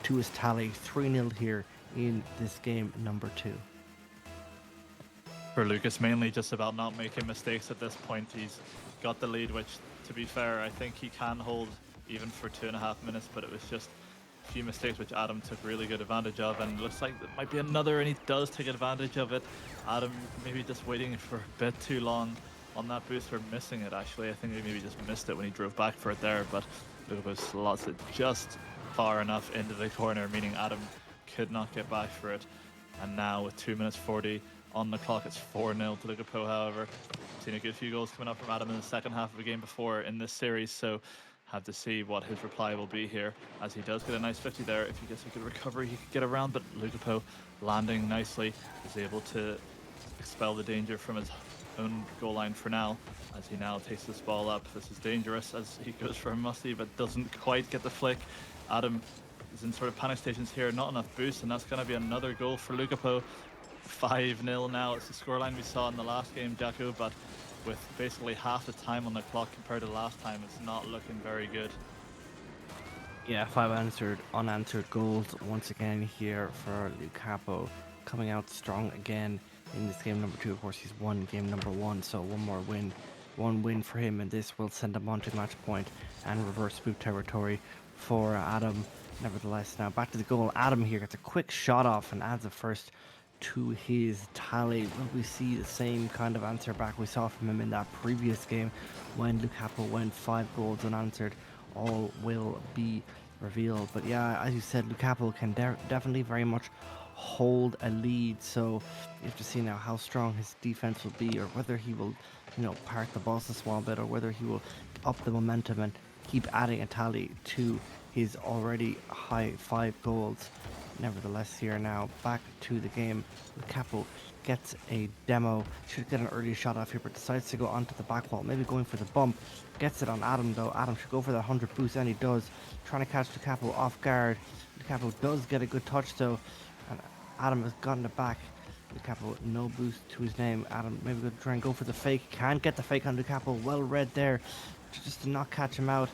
to his tally. 3-0 here in this game number 2. for Lucas, mainly just about not making mistakes at this point. He's got the lead, which, to be fair, I think he can hold even for 2.5 minutes, but it was just a few mistakes which Adam took really good advantage of, and it looks like there might be another, and he does take advantage of it. Adam maybe just waiting for a bit too long on that boost, or missing it actually. I think he maybe just missed it when he drove back for it there, but Lucas slots it just far enough into the corner, meaning Adam could not get back for it. And now with 2 minutes 40 on the clock, it's 4-0 to Lukapo. However, seen a good few goals coming up from Adam in the second half of a game before in this series, so have to see what his reply will be here, as he does get a nice 50 there. If he gets a good recovery, he could get around, but Lukapo landing nicely is able to expel the danger from his own goal line for now, as he now takes this ball up. This is dangerous as he goes for a musty, but doesn't quite get the flick. Adam is in sort of panic stations here, not enough boost, and that's going to be another goal for Lukapo. 5-0 now. It's the scoreline we saw in the last game, Jacko, but with basically half the time on the clock compared to last time, it's not looking very good. Yeah, 5 unanswered goals once again here for Lukapo, coming out strong again in this game number 2. Of course, he's won game number 1, so one win for him, and this will send him on to match point and reverse sweep territory for Adam. Nevertheless, now back to the goal. Adam here gets a quick shot off and adds a first to his tally. Will we see the same kind of answer back we saw from him in that previous game when Lukapo went 5 goals unanswered? All will be revealed. But yeah, as you said, Lukapo can definitely very much hold a lead, so you have to see now how strong his defense will be, or whether he will, park the balls a small bit, or whether he will up the momentum and keep adding a tally to his already high 5 goals. Nevertheless, here now, back to the game. Lukapo gets a demo, should get an early shot off here, but decides to go onto the back wall, maybe going for the bump. Gets it on Adam though. Adam should go for that 100 boost, and he does. Trying to catch Lukapo off guard. Lukapo does get a good touch though, and Adam has gotten it back. Lukapo, no boost to his name. Adam maybe going to try and go for the fake. Can't get the fake on Lukapo. Well read there, just to not catch him out.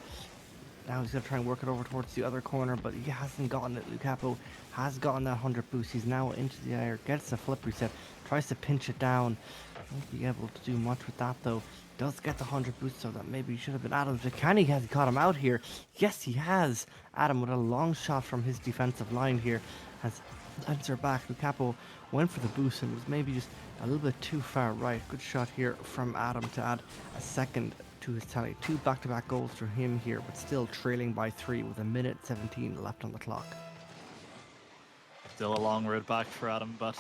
Now he's going to try and work it over towards the other corner, but he hasn't gotten it. Lukapo has gotten that 100 boost. He's now into the air, gets the flip reset, tries to pinch it down. Won't be able to do much with that though. Does get the 100 boost, so that maybe should have been Adams. But can he has caught him out here? Yes, he has. Adam with a long shot from his defensive line here has answered back. Lukapo went for the boost and was maybe just a little bit too far right. Good shot here from Adam to add a second to his tally. 2 back-to-back goals for him here, but still trailing by 3 with 1:17 left on the clock. Still a long road back for Adam, but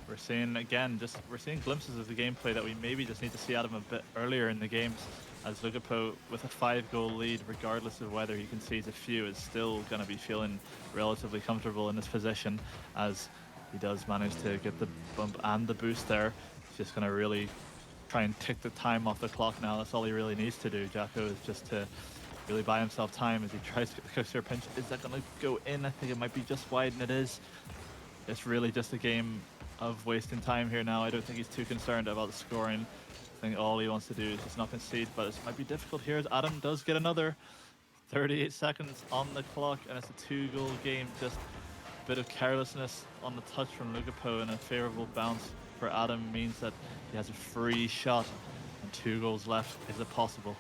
we're seeing again, we're seeing glimpses of the gameplay that we maybe just need to see Adam a bit earlier in the games, as Lukapo with a 5-goal lead, regardless of whether he concedes a few, is still going to be feeling relatively comfortable in this position, as he does manage to get the bump and the boost there. He's just going to really try and tick the time off the clock now. That's all he really needs to do, Jacko, is just to really buy himself time as he tries to get the Coaster pinch. Is that going to go in? I think it might be just wide, and it is. It's really just a game of wasting time here now. I don't think he's too concerned about scoring. I think all he wants to do is just not concede, but it might be difficult here as Adam does get another. 38 seconds on the clock, and it's a 2-goal game. Just a bit of carelessness on the touch from Lukapo, and a favourable bounce for Adam means that he has a free shot and 2 goals left. Is it possible?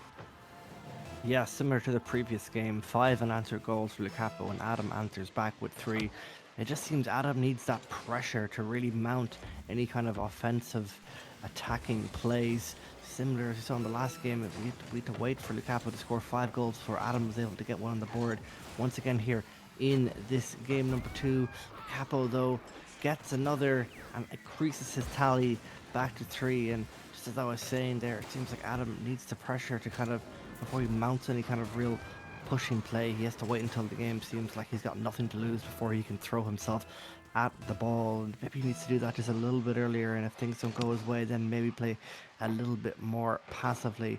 Yeah, similar to the previous game, 5 unanswered goals for Lukapo, and Adam answers back with 3. It just seems Adam needs that pressure to really mount any kind of offensive attacking plays. Similar as we saw in the last game, we need to wait for Lukapo to score 5 goals before Adam was able to get one on the board. Once again here in this game number 2, Lukapo though gets another and increases his tally back to 3. And just as I was saying there, it seems like Adam needs the pressure to kind of, before he mounts any kind of real pushing play, he has to wait until the game seems like he's got nothing to lose before he can throw himself at the ball. And maybe he needs to do that just a little bit earlier, and if things don't go his way, then maybe play a little bit more passively.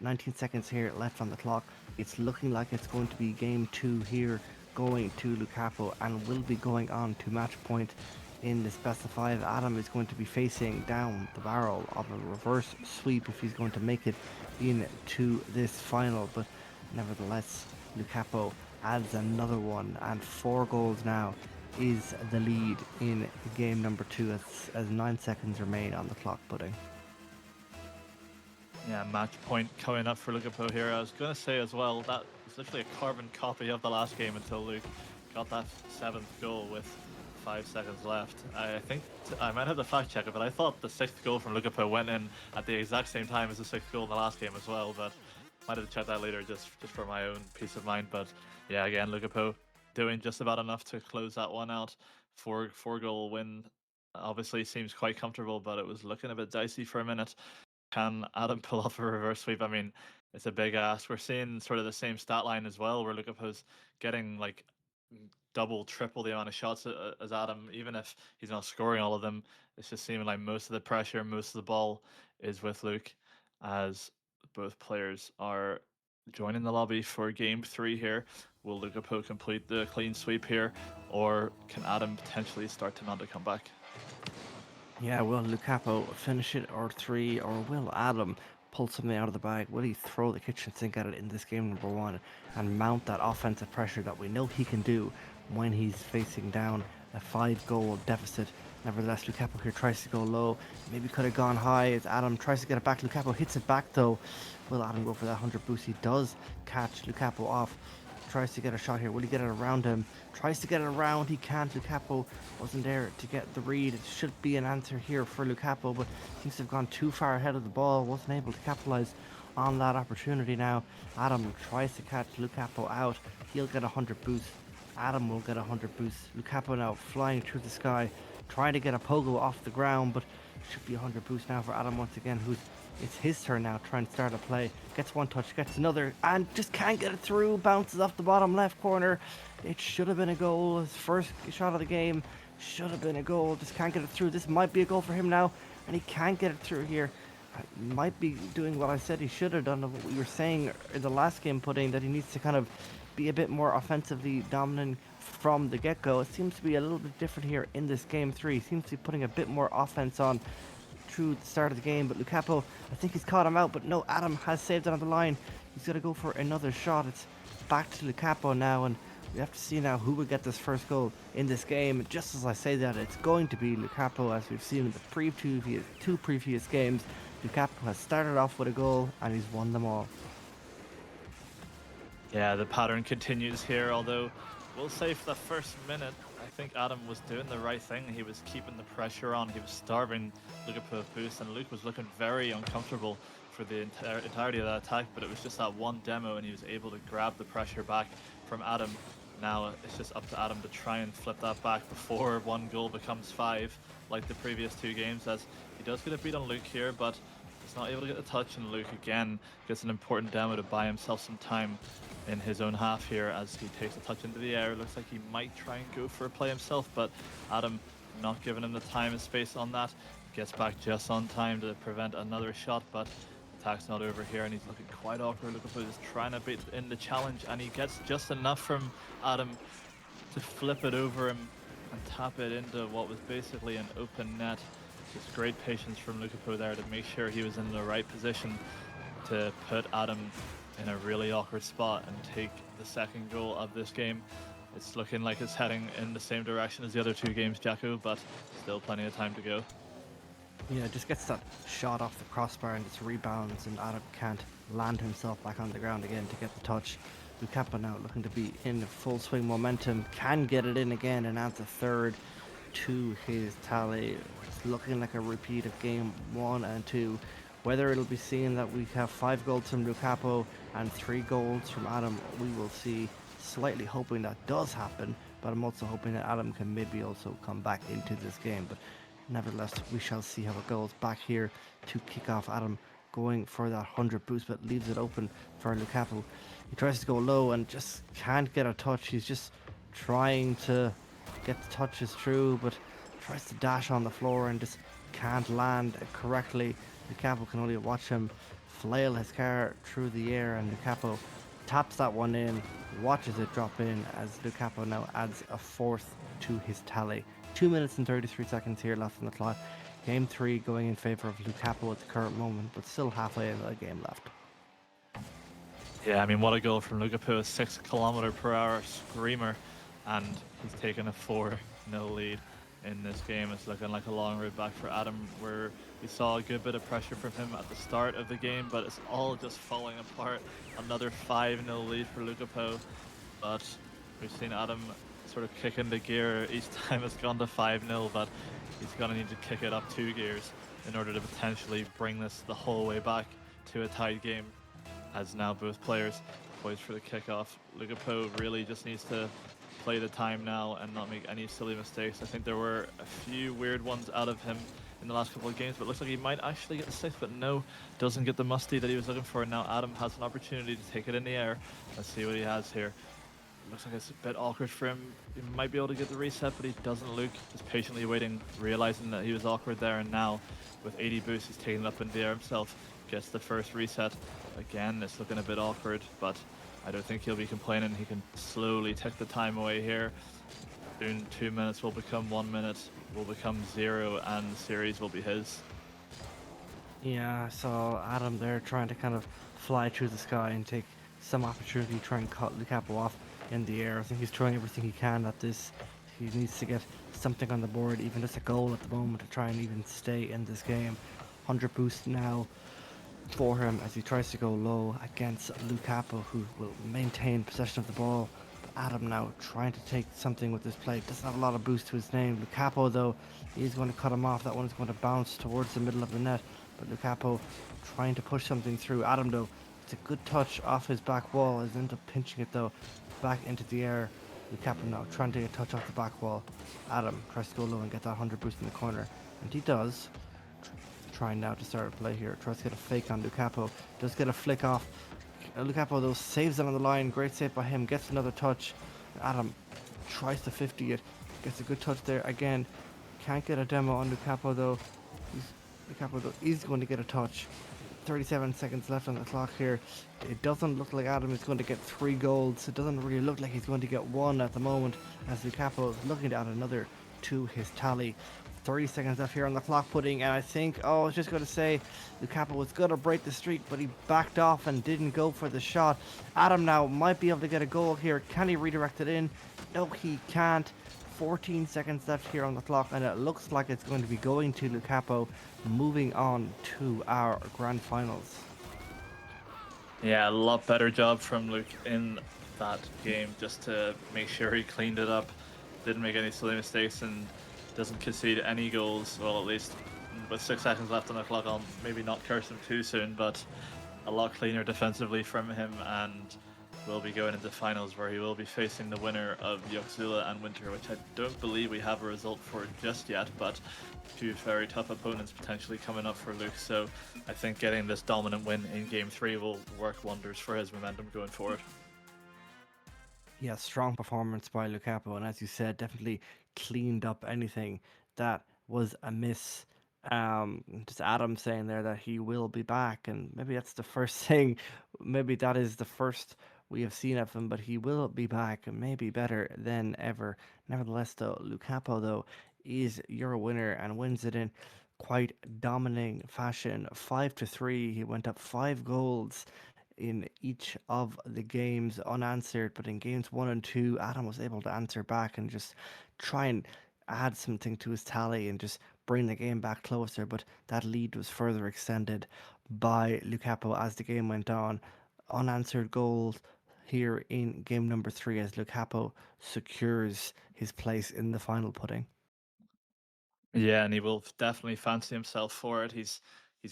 19 seconds here left on the clock. It's looking like it's going to be game 2 here, going to Lukapo, and will be going on to match point in this best of 5. Adam is going to be facing down the barrel of a reverse sweep if he's going to make it into this final, but nevertheless Lukapo adds another one, and 4 goals now is the lead in game number 2 as 9 seconds remain on the clock, Pudding. Yeah, match point coming up for Lukapo here. I was going to say as well, that was literally a carbon copy of the last game until Luke got that 7th goal with 5 seconds left. I think I might have to fact check it, but I thought the 6th goal from Lukapo went in at the exact same time as the 6th goal in the last game as well, but might have to check that later just for my own peace of mind. But yeah, again, Lukapo doing just about enough to close that one out. Four goal win obviously seems quite comfortable, but it was looking a bit dicey for a minute. Can Adam pull off a reverse sweep? I mean, it's a big ask. We're seeing sort of the same stat line as well, where Lukapo's getting like double, triple the amount of shots as Adam, even if he's not scoring all of them. It's just seeming like most of the pressure, most of the ball is with Luke, as both players are joining the lobby for game 3 here. Will Lukapo complete the clean sweep here, or can Adam potentially start to mount a comeback? Yeah, will Lukapo finish it or 3, or will Adam pull something out of the bag? Will he throw the kitchen sink at it in this game number 1 and mount that offensive pressure that we know he can do when he's facing down a 5-goal deficit? Nevertheless, Lukapo here tries to go low. Maybe could have gone high as Adam tries to get it back. Lukapo hits it back though. Will Adam go for that 100 boost? He does catch Lukapo off. Tries to get a shot here. Will he get it around him? Tries to get it around. He can't. Lukapo wasn't there to get the read. It should be an answer here for Lukapo, but seems to have gone too far ahead of the ball. Wasn't able to capitalize on that opportunity now. Adam tries to catch Lukapo out. He'll get 100 boost. Adam will get 100 boost. Lukapo now flying through the sky, trying to get a pogo off the ground, but should be 100 boost now for Adam once again, it's his turn now, trying to start a play. Gets one touch, gets another, and just can't get it through. Bounces off the bottom left corner. It should have been a goal. His first shot of the game should have been a goal. Just can't get it through. This might be a goal for him now, and he can't get it through here. Might be doing what I said he should have done, of what we were saying in the last game, Pudding, that he needs to kind of be a bit more offensively dominant from the get-go. It seems to be a little bit different here in this game 3. Seems to be putting a bit more offense on through the start of the game, but Lukapo, I think he's caught him out, but no, Adam has saved it on the line. He's got to go for another shot. It's back to Lukapo now, and we have to see now who will get this first goal in this game. Just as I say that, it's going to be Lukapo, as we've seen in the two previous games. Lukapo has started off with a goal, and he's won them all. Yeah, the pattern continues here, although we'll say for the first minute, I think Adam was doing the right thing. He was keeping the pressure on. He was starving Lukapo of boost, and Luke was looking very uncomfortable for the entirety of that attack, but it was just that one demo, and he was able to grab the pressure back from Adam. Now it's just up to Adam to try and flip that back before 1 goal becomes 5, like the previous 2 games, as he does get a beat on Luke here, but he's not able to get the touch, and Luke again gets an important demo to buy himself some time in his own half here as he takes a touch into the air. Looks like he might try and go for a play himself, but Adam not giving him the time and space on that. Gets back just on time to prevent another shot, but attack's not over here, and he's looking quite awkward. Lukapo is trying to beat in the challenge, and he gets just enough from Adam to flip it over him and tap it into what was basically an open net. Just great patience from Lukapo there to make sure he was in the right position to put Adam in a really awkward spot and take the second goal of this game. It's looking like it's heading in the same direction as the other 2 games, Jacko, but still plenty of time to go. Yeah, just gets that shot off the crossbar and just rebounds, and Adam can't land himself back on the ground again to get the touch. Lukapo now looking to be in full swing momentum, can get it in again and adds a third to his tally. It's looking like a repeat of game 1 and 2. Whether it'll be seen that we have 5 goals from Lukapo and 3 goals from Adam, we will see. Slightly hoping that does happen, but I'm also hoping that Adam can maybe also come back into this game. But nevertheless, we shall see how it goes. Back here to kick off, Adam going for that 100 boost, but leaves it open for Lukapo. He tries to go low and just can't get a touch. He's just trying to get the touches through, but tries to dash on the floor and just can't land correctly. Lukapo can only watch him flail his car through the air, and Lukapo taps that one in, watches it drop in as Lukapo now adds a 4th to his tally. 2 minutes and 33 seconds here left on the clock. Game 3 going in favour of Lukapo at the current moment, but still halfway in the game left. Yeah, I mean, what a goal from Lukapo, a 6 km/h screamer, and he's taken a 4-0 lead. in this game. It's looking like a long road back for Adam, where we saw a good bit of pressure from him at the start of the game, but it's all just falling apart. Another 5-0 lead for Lukapo, but we've seen Adam sort of kick into gear each time it's gone to 5-0, but he's going to need to kick it up 2 gears in order to potentially bring this the whole way back to a tied game, as now both players poised for the kickoff. Lukapo really just needs to play the time now and not make any silly mistakes. I think there were a few weird ones out of him in the last couple of games, but it looks like he might actually get the 6th, but no, doesn't get the musty that he was looking for. Now Adam has an opportunity to take it in the air. Let's see what he has here. Looks like it's a bit awkward for him. He might be able to get the reset, but he doesn't. Luke just patiently waiting, realizing that he was awkward there, and now with 80 boosts, he's taking it up in the air himself. Gets the first reset. Again, it's looking a bit awkward, but I don't think he'll be complaining. He can slowly take the time away here. Soon 2 minutes will become 1 minute, will become 0, and the series will be his. Yeah, I saw Adam there trying to kind of fly through the sky and take some opportunity to try and cut Lukapo off in the air. I think he's trying everything he can at this. He needs to get something on the board, even just a goal at the moment, to try and even stay in this game. 100 boost now for him as he tries to go low against Lukapo, who will maintain possession of the ball. But Adam now trying to take something with this play. Doesn't have a lot of boost to his name. Lukapo, though, is going to cut him off. That one is going to bounce towards the middle of the net. But Lukapo trying to push something through. Adam, though, it's a good touch off his back wall. He's ends up pinching it, though, back into the air. Lukapo now trying to get a touch off the back wall. Adam tries to go low and get that 100 boost in the corner. And he does. Trying now to start a play here. Tries to get a fake on Lukapo. Does get a flick off. Lukapo, though, saves it on the line. Great save by him. Gets another touch. Adam tries to 50 it. Gets a good touch there again. Can't get a demo on Lukapo, though. Lukapo, though, is going to get a touch. 37 seconds left on the clock here. It doesn't look like Adam is going to get 3 goals. It doesn't really look like he's going to get 1 at the moment, as Lukapo is looking to add another to his tally. 30 seconds left here on the clock putting, and I think, I was just going to say, Lukapo was going to break the streak, but he backed off and didn't go for the shot. Adam now might be able to get a goal here. Can he redirect it in? No, he can't. 14 seconds left here on the clock, and it looks like it's going to be going to Lukapo, moving on to our grand finals. Yeah, a lot better job from Luke in that game, just to make sure he cleaned it up, didn't make any silly mistakes, and doesn't concede any goals. Well, at least with 6 seconds left on the clock, I'll maybe not curse him too soon, but a lot cleaner defensively from him, and will be going into finals where he will be facing the winner of Yoxula and Winter, which I don't believe we have a result for just yet, but 2 very tough opponents potentially coming up for Luke, so I think getting this dominant win in Game 3 will work wonders for his momentum going forward. Yeah, strong performance by Lukapo, and as you said, definitely cleaned up anything that was amiss. Just Adam saying there that he will be back, and maybe that's the first thing. Maybe that is the first we have seen of him, but he will be back, and maybe better than ever. Nevertheless, though, Lukapo, though, is your winner and wins it in quite dominating fashion. 5-3. He went up 5 goals in each of the games unanswered, but in games 1 and 2, Adam was able to answer back and just try and add something to his tally and just bring the game back closer. But that lead was further extended by Lukapo as the game went on. Unanswered goals here in game number 3 as Lukapo secures his place in the final putting. Yeah, and he will definitely fancy himself for it. He's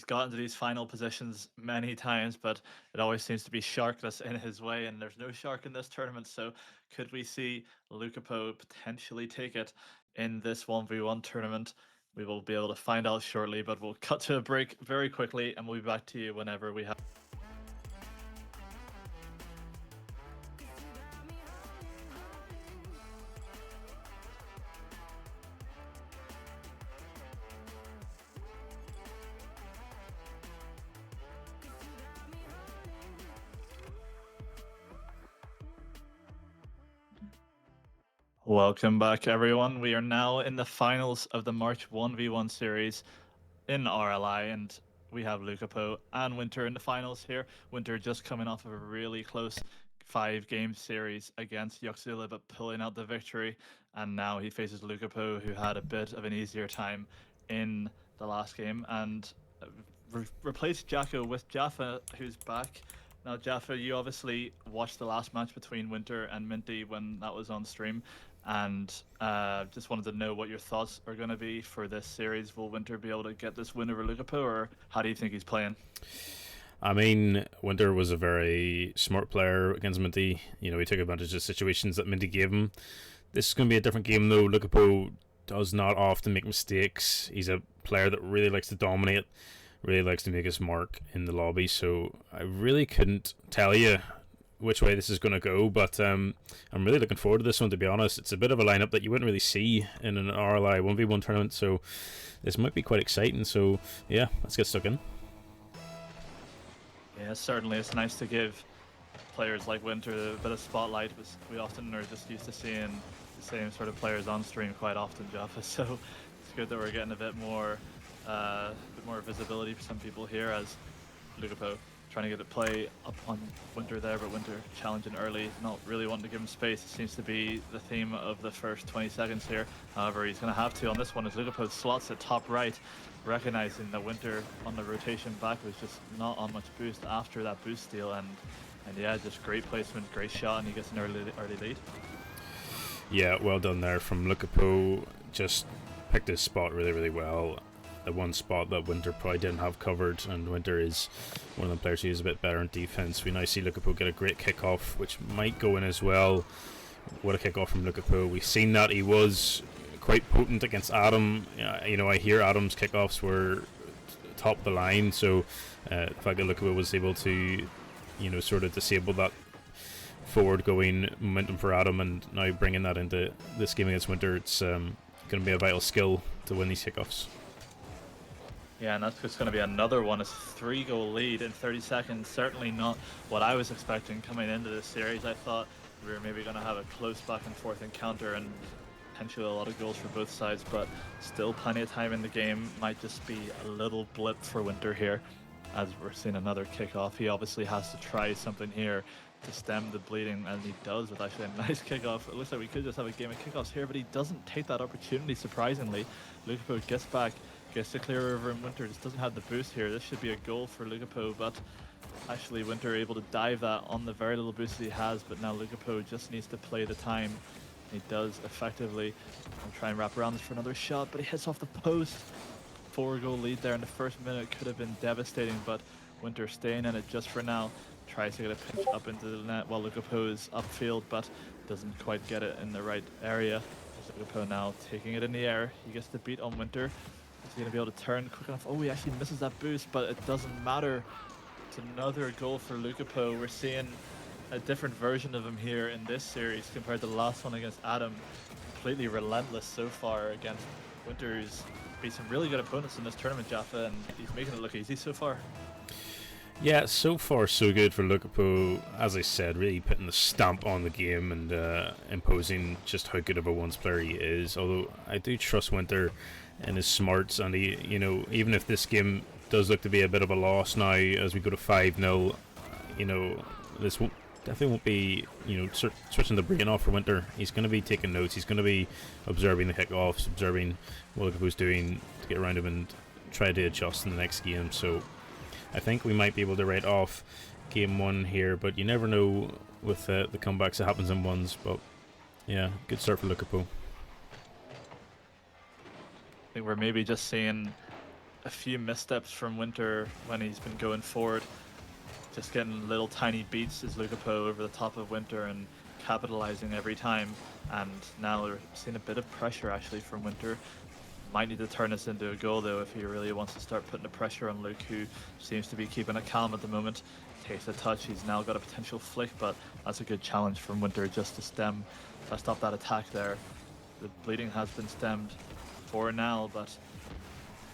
gotten to these final positions many times, but it always seems to be sharkless in his way, and there's no shark in this tournament. So could we see Lukapo potentially take it in this 1v1 tournament? We will be able to find out shortly, but we'll cut to a break very quickly, and we'll be back to you whenever we have. Welcome back, everyone. We are now in the finals of the March 1v1 series in RLI, and we have Lukapo and Winter in the finals here. Winter just coming off of a really close 5-game series against Yoxula, but pulling out the victory. And now he faces Lukapo, who had a bit of an easier time in the last game, and replaced Jacko with Jaffa, who's back. Now, Jaffa, you obviously watched the last match between Winter and Minty when that was on stream, and just wanted to know what your thoughts are going to be for this series. Will Winter be able to get this win over Lukapo, or how do you think he's playing? I mean, Winter was a very smart player against Minty. You know, he took advantage of situations that Minty gave him. This is going to be a different game, though. Lukapo does not often make mistakes. He's a player that really likes to dominate, really likes to make his mark in the lobby, so I really couldn't tell you which way this is going to go, but I'm really looking forward to this one, to be honest. It's a bit of a lineup that you wouldn't really see in an RLI 1v1 tournament, so this might be quite exciting. So yeah, let's get stuck in. Yeah, certainly. It's nice to give players like Winter a bit of spotlight. We often are just used to seeing the same sort of players on stream quite often, Jaffa. So it's good that we're getting a bit more visibility for some people here, as Lukapo trying to get it play up on Winter there, but Winter challenging early, not really wanting to give him space. It seems to be the theme of the first 20 seconds here. However, he's going to have to on this one as Lukapo slots at top right, recognizing that Winter on the rotation back was just not on much boost after that boost steal, and yeah, just great placement, great shot, and he gets an early lead. Yeah, well done there from Lukapo. Just picked his spot really, really well. The one spot that Winter probably didn't have covered, and Winter is one of the players who is a bit better in defense. We now see Lukapo get a great kickoff, which might go in as well. What a kickoff from Lukapo. We've seen that he was quite potent against Adam. You know, I hear Adam's kickoffs were top of the line, so the fact that Lukapo was able to, you know, sort of disable that forward going momentum for Adam, and now bringing that into this game against Winter, it's going to be a vital skill to win these kickoffs. Yeah, and that's just going to be another one. It's a 3-goal lead in 30 seconds. Certainly not what I was expecting coming into this series. I thought we were maybe going to have a close back and forth encounter and potentially a lot of goals for both sides, but still plenty of time in the game. Might just be a little blip for Winter here, as we're seeing another kickoff. He obviously has to try something here to stem the bleeding, and he does with actually a nice kickoff. It looks like we could just have a game of kickoffs here, but he doesn't take that opportunity, surprisingly. Lukapo gets back, gets to clear over, and Winter just doesn't have the boost here. This should be a goal for Lukapo, but actually Winter able to dive that on the very little boost that he has, but now Lukapo just needs to play the time. He does effectively. I'll try and wrap around this for another shot, but he hits off the post. 4-goal lead there in the first minute could have been devastating, but Winter staying in it just for now. Tries to get a pinch up into the net while Lukapo is upfield, but doesn't quite get it in the right area. Lukapo now taking it in the air. He gets the beat on Winter. Is he going to be able to turn quick enough? Oh, he actually misses that boost, but it doesn't matter. It's another goal for Lukapo. We're seeing a different version of him here in this series compared to the last one against Adam. Completely relentless so far against Winter, who's beat some really good opponents in this tournament, Jaffa, and he's making it look easy so far. Yeah, so far so good for Lukapo. As I said, really putting the stamp on the game and imposing just how good of a ones player he is. Although I do trust Winter and his smarts, and he, you know, even if this game does look to be a bit of a loss now as we go to 5-0, you know, this definitely won't be, you know, switching the brain off for Winter. He's going to be taking notes. He's going to be observing the kickoffs, observing what Lukapo's doing to get around him and try to adjust in the next game. So I think we might be able to write off game one here, but you never know with the comebacks that happens in ones. But yeah, good start for Lukapo. I think we're maybe just seeing a few missteps from Winter when he's been going forward. Just getting little tiny beats as Lukapo over the top of Winter and capitalizing every time. And now we're seeing a bit of pressure actually from Winter. Might need to turn this into a goal though if he really wants to start putting the pressure on Luke, who seems to be keeping it calm at the moment. Takes a touch, he's now got a potential flick, but that's a good challenge from Winter just to stop that attack there. The bleeding has been stemmed for now, but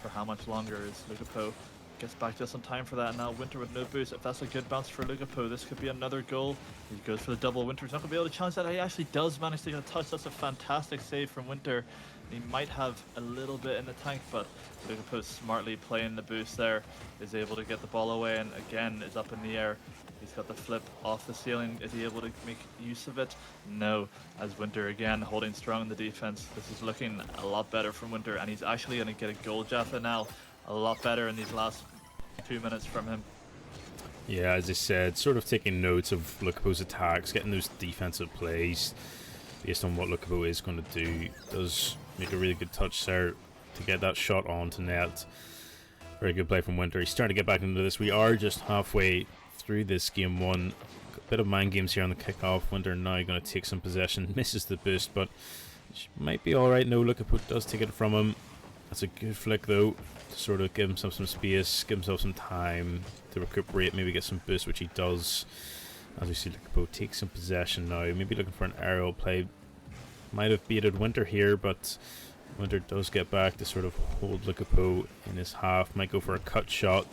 for how much longer is Lukapo Gets back just in time for that, and now Winter with no boost. If that's a good bounce for Lugapo, this could be another goal. He goes for the double. Winter's not going to be able to challenge that. He actually does manage to get a touch. That's a fantastic save from Winter. He might have a little bit in the tank, but Lugapo smartly playing the boost there, is able to get the ball away, and again is up in the air. He's got the flip off the ceiling. Is he able to make use of it? No, as Winter again holding strong in the defense. This is looking a lot better from Winter, and he's actually going to get a goal, Jaffa, now. A lot better in these last 2 minutes from him. Yeah, as I said, sort of taking notes of Lukapo's attacks, getting those defensive plays based on what Lukapo is going to do. Does make a really good touch there to get that shot onto net. Very good play from Winter. He's starting to get back into this. We are just halfway through this game one. A bit of mind games here on the kickoff. Winter now going to take some possession. Misses the boost, but might be alright. No, Lukapo does take it from him. That's a good flick though, to sort of give himself some space, give himself some time to recuperate, maybe get some boost, which he does. As we see Lukapo take some possession now, maybe looking for an aerial play. Might have baited Winter here, but Winter does get back to sort of hold Lukapo in his half. Might go for a cut shot.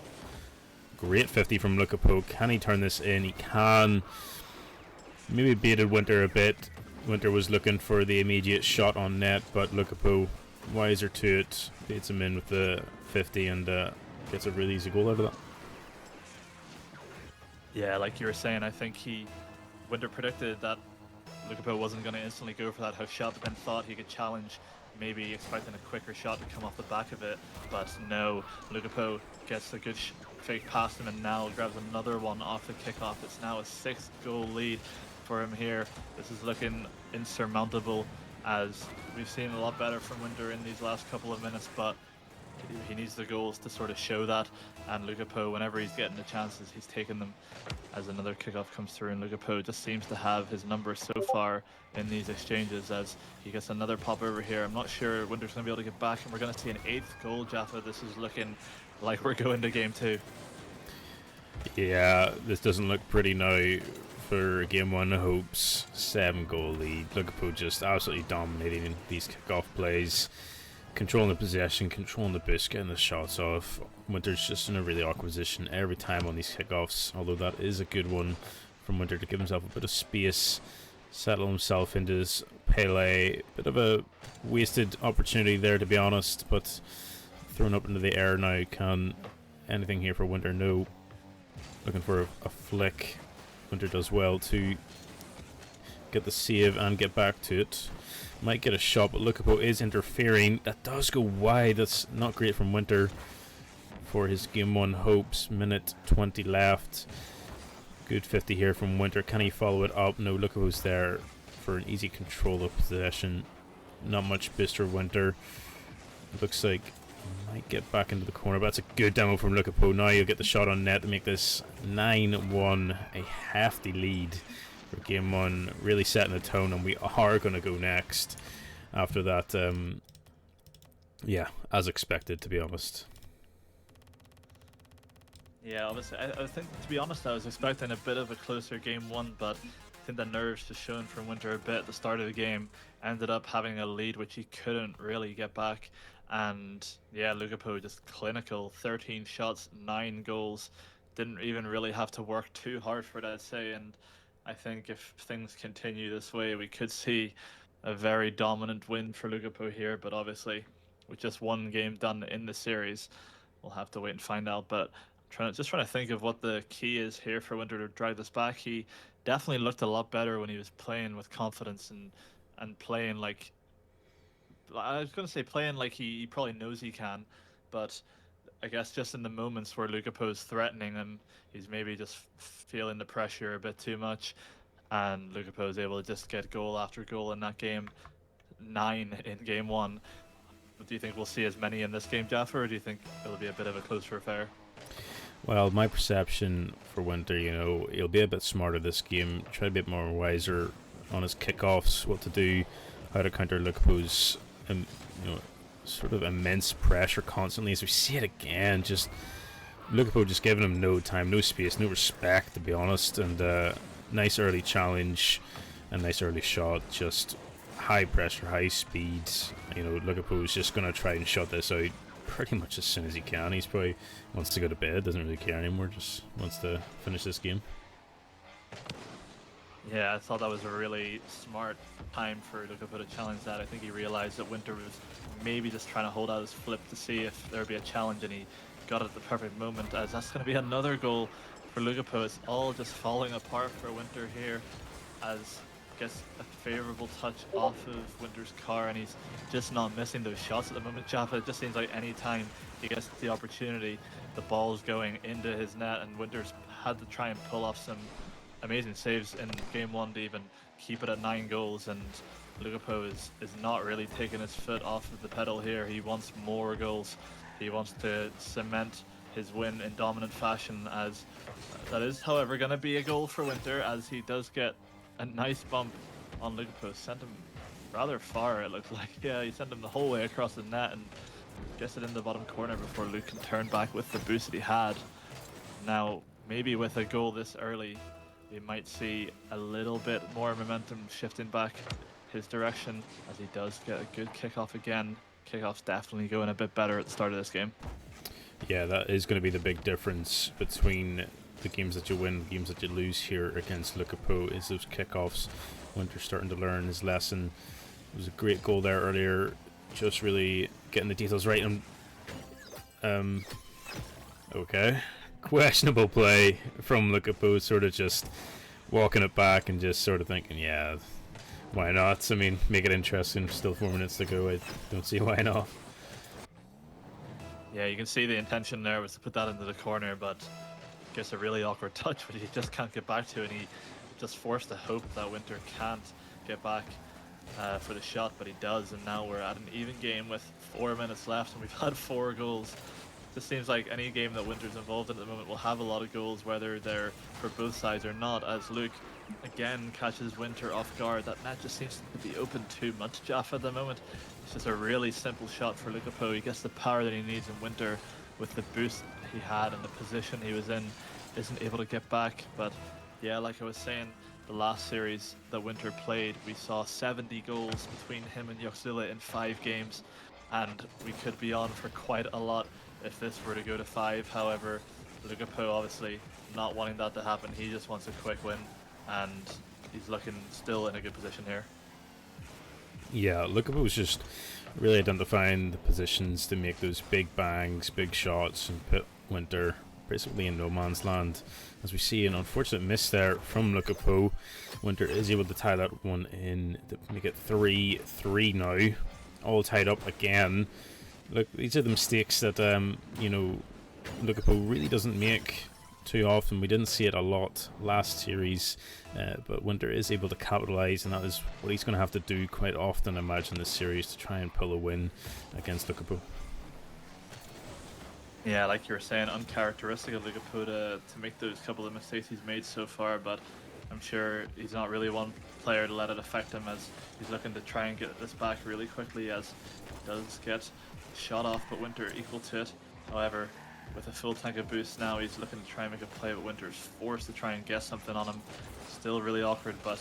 Great 50 from Lukapo. Can he turn this in? He can. Maybe baited Winter a bit. Winter was looking for the immediate shot on net, but Lukapo, wiser to it, baits him in with the 50 and gets a really easy goal out of that. Yeah, like you were saying, I think Winter predicted that Lukapo wasn't going to instantly go for that hook shot, but then thought he could challenge, maybe expecting a quicker shot to come off the back of it. But no, Lukapo gets a good fake past him and now grabs another one off the kickoff. It's now a 6th goal lead for him here. This is looking insurmountable, as we've seen a lot better from Winter in these last couple of minutes, but he needs the goals to sort of show that. And Lukapo, whenever he's getting the chances, he's taking them. As another kickoff comes through, and Lukapo just seems to have his number so far in these exchanges, as he gets another pop over here. I'm not sure Winter's going to be able to get back, and we're going to see an 8th goal, Jaffa. This is looking like we're going to game 2. Yeah, this doesn't look pretty now for game 1 hopes. 7-goal lead. Lukapo just absolutely dominating these kickoff plays. Controlling the possession, controlling the boost, getting the shots off. Winter's just in a really awkward position every time on these kickoffs, although that is a good one from Winter to give himself a bit of space, settle himself into his Pele. Bit of a wasted opportunity there, to be honest, but thrown up into the air now. Can anything here for Winter? No. Looking for a flick. Winter does well to get the save and get back to it. Might get a shot, but Lukapo is interfering. That does go wide. That's not great from Winter for his game 1 hopes. Minute 20 left. Good 50 here from Winter. Can he follow it up? No, Lukapo's there for an easy control of possession. Not much boost for Winter. Looks like he might get back into the corner, but that's a good demo from Lukapo. Now he'll get the shot on net to make this 9-1, a hefty lead for game 1, really setting the tone, and we are going to go next after that. Yeah, as expected, to be honest. Yeah, obviously, I think, to be honest, I was expecting a bit of a closer game 1, but I think the nerves just shown from Winter a bit at the start of the game. Ended up having a lead which he couldn't really get back, and yeah, Lukapo just clinical. 13 shots, 9 goals. Didn't even really have to work too hard for it, I'd say, and I think if things continue this way, we could see a very dominant win for Lukapo here, but obviously with just 1 game done in the series, we'll have to wait and find out. But I'm just trying to think of what the key is here for Winter to drive this back. He definitely looked a lot better when he was playing with confidence and playing like, I was going to say playing like he probably knows he can, but I guess just in the moments where Lukapo's threatening him, he's maybe just feeling the pressure a bit too much, and Lukapo's able to just get goal after goal in that game. 9 in game 1. Do you think we'll see as many in this game, Jaffa, or do you think it'll be a bit of a closer affair? Well, my perception for Winter, he'll be a bit smarter this game, try to be a bit more wiser on his kickoffs, what to do, how to counter Lukapo's, sort of immense pressure constantly. As we see it again, just Lukapo just giving him no time, no space, no respect, to be honest. And nice early challenge, a nice early shot, just high pressure, high speed. Lukapo's just going to try and shut this out pretty much as soon as he can. He's probably wants to go to bed, doesn't really care anymore, just wants to finish this game. Yeah, I thought that was a really smart time for Lukaku to challenge that. I think he realized that Winter was maybe just trying to hold out his flip to see if there would be a challenge, and he got it at the perfect moment, as that's going to be another goal for Lukaku. It's all just falling apart for Winter here, as gets a favourable touch off of Winter's car, and he's just not missing those shots at the moment. Jaffa, it just seems like any time he gets the opportunity, the ball's going into his net, and Winter's had to try and pull off some amazing saves in game 1 to even keep it at 9 goals, and Lukaku is not really taking his foot off of the pedal here. He wants more goals. He wants to cement his win in dominant fashion, as that is, however, going to be a goal for Winter, as he does get a nice bump on Lukaku. Sent him rather far, it looked like. Yeah, he sent him the whole way across the net and gets it in the bottom corner before Luke can turn back with the boost that he had. Now, maybe with a goal this early, we might see a little bit more momentum shifting back his direction, as he does get a good kickoff again. Kickoff's definitely going a bit better at the start of this game. Yeah, that is going to be the big difference between the games that you win, games that you lose here against Lukaku, is those kickoffs. Winter's starting to learn his lesson. It was a great goal there earlier, just really getting the details right. And okay, questionable play from Lukaku, sort of just walking it back and just sort of thinking, yeah, why not? I mean, make it interesting. Still 4 minutes to go. I don't see why not. Yeah, you can see the intention there was to put that into the corner, but gets a really awkward touch, which he just can't get back to, and he just forced to hope that Winter can't get back for the shot, but he does, and now we're at an even game with 4 minutes left, and we've had 4 goals. This seems like any game that Winter's involved in at the moment will have a lot of goals, whether they're for both sides or not, as Luke again catches Winter off guard. That net just seems to be open too much, Jaffa, at the moment. It's just a really simple shot for Lukaku. He gets the power that he needs, in Winter, with the boost he had and the position he was in, isn't able to get back. But yeah, like I was saying, the last series that Winter played, we saw 70 goals between him and Yoxzilla in 5 games, and we could be on for quite a lot if this were to go to 5. However, Lukaku obviously not wanting that to happen. He just wants a quick win, and he's looking still in a good position here. Yeah, Lukaku was just really identifying the positions to make those big bangs, big shots, and put Winter basically in no man's land. As we see an unfortunate miss there from Lukaku, Winter is able to tie that one in to make it 3-3 now, all tied up again. Look, these are the mistakes that Lukaku really doesn't make too often. We didn't see it a lot last series, but Winter is able to capitalise, and that is what he's going to have to do quite often, I imagine, this series, to try and pull a win against Lukaku. Yeah, like you were saying, uncharacteristic of Lukaku to make those couple of mistakes he's made so far, but I'm sure he's not really one player to let it affect him, as he's looking to try and get this back really quickly, as he does get shot off, but Winter equal to it. However, with a full tank of boost now, he's looking to try and make a play, but Winter's forced to try and get something on him. Still really awkward, but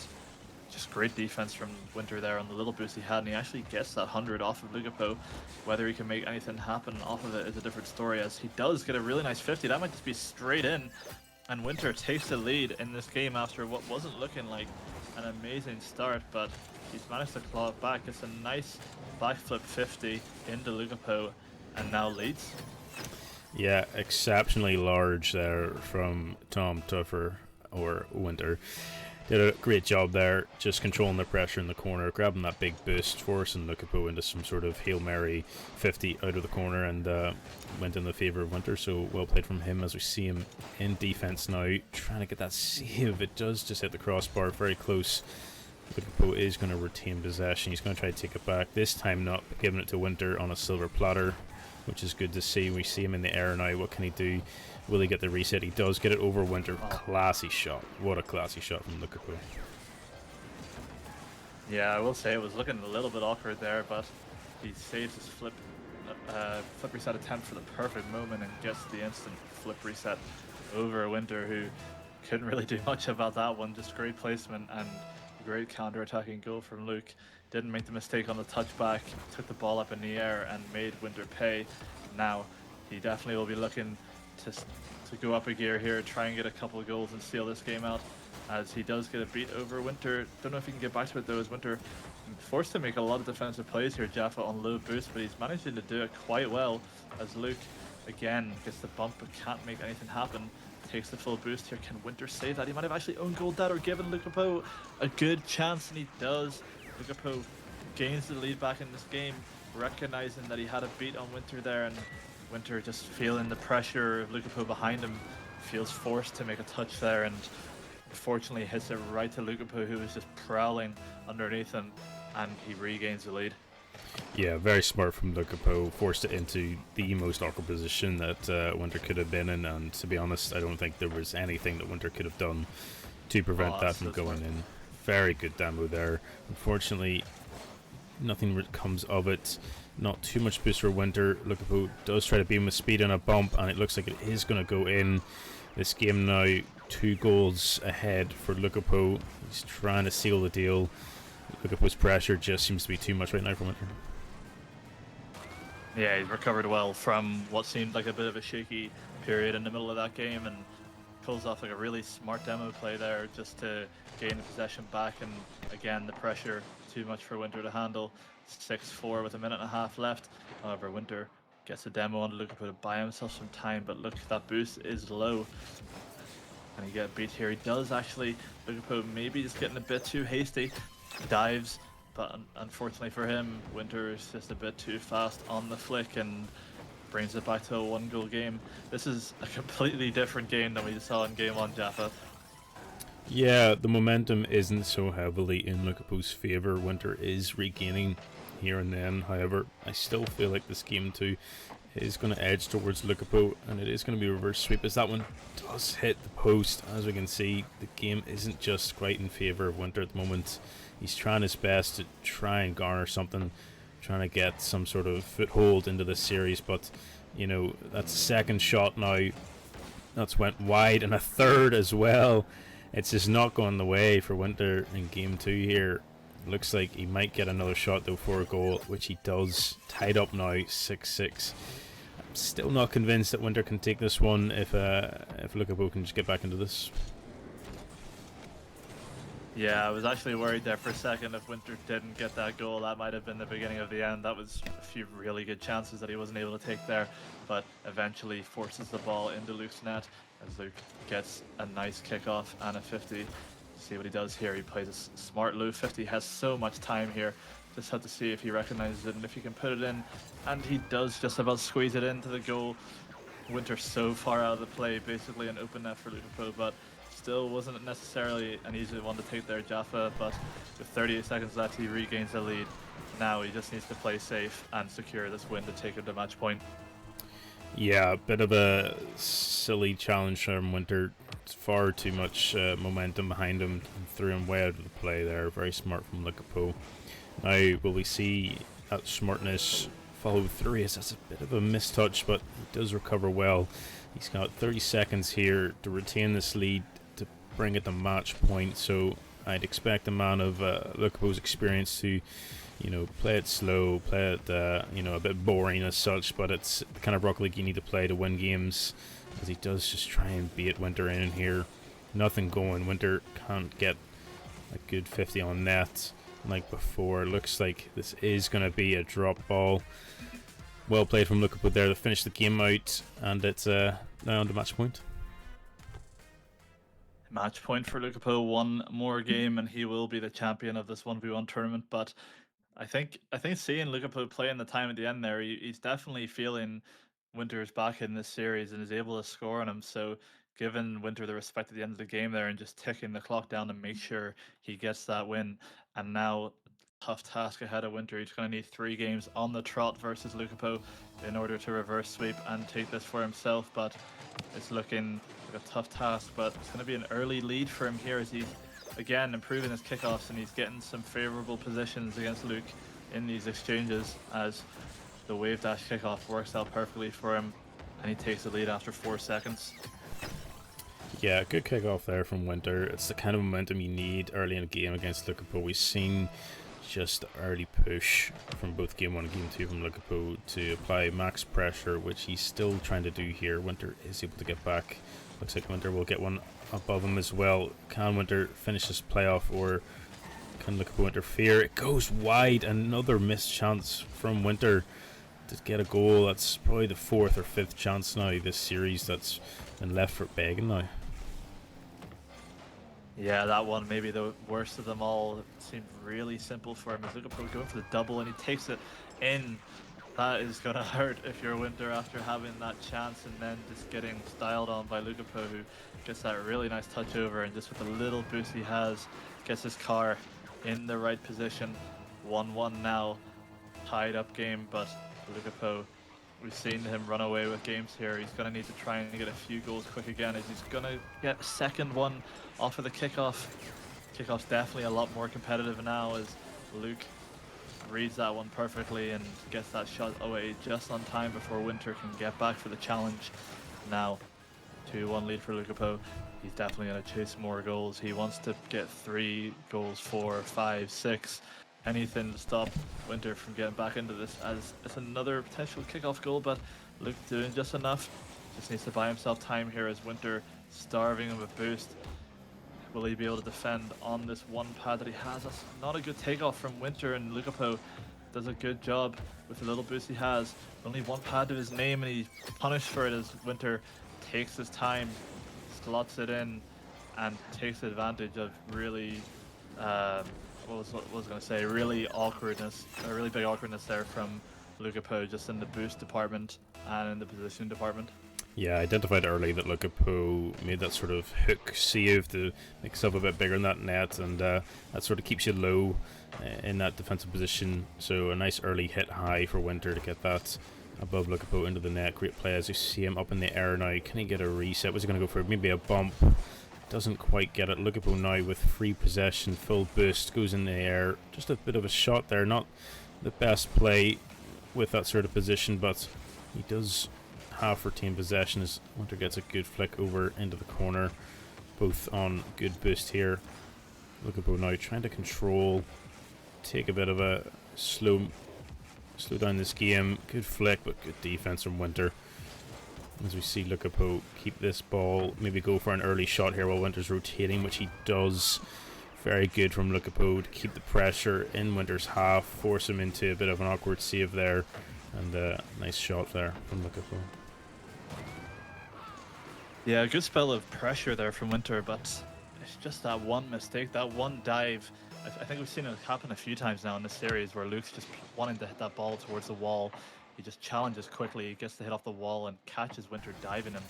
just great defense from Winter there on the little boost he had, and he actually gets that 100 off of Lukaku. Whether he can make anything happen off of it is a different story, as he does get a really nice 50. That might just be straight in, and Winter takes the lead in this game after what wasn't looking like an amazing start, but he's managed to claw it back. It's a nice backflip 50 into Lukaku, and now leads. Yeah, exceptionally large there from Tom Tuffer, or Winter. Did a great job there, just controlling the pressure in the corner, grabbing that big boost, forcing Lukaku into some sort of Hail Mary 50 out of the corner, and went in the favour of Winter. So well played from him, as we see him in defence now, trying to get that save. It does just hit the crossbar, very close. Lukaku is going to retain possession. He's going to try to take it back, this time not giving it to Winter on a silver platter, which is good to see. We see him in the air now. What can he do? Will he get the reset? He does get it over Winter. Classy shot. What a classy shot from Lukaku. Yeah, I will say it was looking a little bit awkward there, but he saves his flip reset attempt for the perfect moment and gets the instant flip reset over Winter, who couldn't really do much about that one. Just great placement and great counter-attacking goal from Luke. Didn't make the mistake on the touchback, took the ball up in the air and made Winter pay. Now, he definitely will be looking to go up a gear here, try and get a couple of goals and seal this game out, as he does get a beat over Winter. Don't know if he can get back to it though, as Winter forced to make a lot of defensive plays here, Jaffa on low boost, but he's managing to do it quite well, as Luke again gets the bump but can't make anything happen. Takes the full boost here. Can Winter save that? He might have actually owned goal that or given Lukapo a good chance, and he does. Lukapo gains the lead back in this game, recognizing that he had a beat on Winter there, and Winter just feeling the pressure of Lukapo behind him, feels forced to make a touch there, and unfortunately hits it right to Lukapo, who was just prowling underneath him, and he regains the lead. Yeah, very smart from Lukapo, forced it into the most awkward position that Winter could have been in, and to be honest, I don't think there was anything that Winter could have done to prevent that from going in. Very good demo there. Unfortunately, nothing comes of it. Not too much boost for Winter. Lukapo does try to beat him with speed and a bump, and it looks like it is going to go in. This game now 2 goals ahead for Lukapo. He's trying to seal the deal. Lukapo's pressure just seems to be too much right now for Winter. Yeah, he's recovered well from what seemed like a bit of a shaky period in the middle of that game, and pulls off like a really smart demo play there just to gain the possession back, and again the pressure too much for Winter to handle. 6-4 with a minute and a half left. However, Winter gets a demo on Lukapo to buy himself some time, but look, that boost is low. Can he get beat here? He does actually. Lukapo maybe just getting a bit too hasty. Dives, but unfortunately for him, Winter is just a bit too fast on the flick and brings it back to a 1-goal game. This is a completely different game than we saw in game 1, Jaffa. Yeah, the momentum isn't so heavily in Lukapo's favour. Winter is regaining here and then. However, I still feel like this game 2 is going to edge towards Lukapo, and it is going to be a reverse sweep as that one does hit the post. As we can see, the game isn't just quite in favour of Winter at the moment. He's trying his best to try and garner something, trying to get some sort of foothold into this series, but you know, that's a second shot now. That's went wide, and a third as well. It's just not going the way for Winter in game 2 here. Looks like he might get another shot though for a goal, which he does. Tied up now, 6-6. I'm still not convinced that Winter can take this one if Lukapo can just get back into this. Yeah, I was actually worried there for a second if Winter didn't get that goal. That might have been the beginning of the end. That was a few really good chances that he wasn't able to take there, but eventually forces the ball into Luke's net as Luke gets a nice kickoff and a 50. See what he does here. He plays a smart low 50, has so much time here. Just have to see if he recognizes it and if he can put it in, and he does just about squeeze it into the goal. Winter so far out of the play, basically an open net for Lukapo, but still wasn't necessarily an easy one to take there, Jaffa. But with 38 seconds left, he regains the lead. Now he just needs to play safe and secure this win to take him to match point. Yeah, a bit of a silly challenge from Winter. It's far too much momentum behind him, and threw him way out of the play there. Very smart from Lukapo. Now, will we see that smartness follow through? Yes, that's a bit of a mistouch, but he does recover well. He's got 30 seconds here to retain this lead to bring it to match point, so I'd expect a man of Lukapo's experience to, you know, play it slow, play it, you know, a bit boring as such, but it's the kind of Rocket League you need to play to win games, as he does just try and beat Winter in here. Nothing going. Winter can't get a good 50 on net like before. Looks like this is going to be a drop ball. Well played from Lukapo there to finish the game out, and it's now on to match point. Match point for Lukapo. One more game and he will be the champion of this 1v1 tournament. But I think seeing Lukapo play in the time at the end there, he's definitely feeling Winter's back in this series and is able to score on him. So giving Winter the respect at the end of the game there and just ticking the clock down to make sure he gets that win. And now tough task ahead of Winter. He's going to need 3 games on the trot versus Lukapo in order to reverse sweep and take this for himself. But it's looking like a tough task, but it's going to be an early lead for him here as he's again improving his kickoffs and he's getting some favorable positions against Luke in these exchanges, as the wave dash kickoff works out perfectly for him and he takes the lead after 4 seconds. Yeah, good kickoff there from Winter. It's the kind of momentum you need early in a game against Lukaku. We've seen just the early push from both game 1 and game 2 from Lukaku to apply max pressure, which he's still trying to do here. Winter is able to get back. Looks like Winter will get one above him as well. Can Winter finish this playoff, or can Lukaku interfere? It goes wide. Another missed chance from Winter to get a goal. That's probably the 4th or 5th chance now this series that's been left for begging now. Yeah, that one maybe the worst of them all. It seemed really simple for him. As Lukaku going for the double and he takes it in. That is gonna hurt if you're Winter after having that chance and then just getting styled on by Lukaku, who gets that really nice touch over, and just with the little boost he has, gets his car in the right position. 1-1 now, tied up game, but Lukaku, we've seen him run away with games here. He's going to need to try and get a few goals quick again, as he's going to get a second one off of the kickoff. Kickoff's definitely a lot more competitive now, as Luke reads that one perfectly and gets that shot away just on time before Winter can get back for the challenge. Now, 2-1 lead for Lukaku. He's definitely going to chase more goals. He wants to get 3 goals, 4, 5, 6. Anything to stop Winter from getting back into this, as it's another potential kickoff goal, but Luke doing just enough. Just needs to buy himself time here, as Winter starving him with boost. Will he be able to defend on this one pad that he has? That's not a good takeoff from Winter, and Lukaku does a good job with the little boost he has. Only one pad to his name, and he's punished for it as Winter takes his time, slots it in, and takes advantage of really what was going to say, really awkwardness, a really big awkwardness there from Lukaku, just in the boost department and in the position department. Yeah, I identified early that Lukaku made that sort of hook save to make himself a bit bigger in that net, and that sort of keeps you low in that defensive position. So a nice early hit high for Winter to get that above Lukaku into the net. Great play as you see him up in the air now. Can he get a reset? Was he going to go for maybe a bump? Doesn't quite get it. Lukaku now with free possession, full boost, goes in the air. Just a bit of a shot there. Not the best play with that sort of position, but he does half retain possession as Winter gets a good flick over into the corner. Both on good boost here. Lukaku now trying to control, take a bit of a slow down this game. Good flick, but good defense from Winter. As we see Lukaku keep this ball, maybe go for an early shot here while Winter's rotating, which he does. Very good from Lukaku to keep the pressure in Winter's half, force him into a bit of an awkward save there, and a nice shot there from Lukaku. Yeah, a good spell of pressure there from Winter, but it's just that one mistake, that one dive. I think we've seen it happen a few times now in this series, where Luke's just wanting to hit that ball towards the wall. He just challenges quickly, he gets the hit off the wall and catches Winter diving him.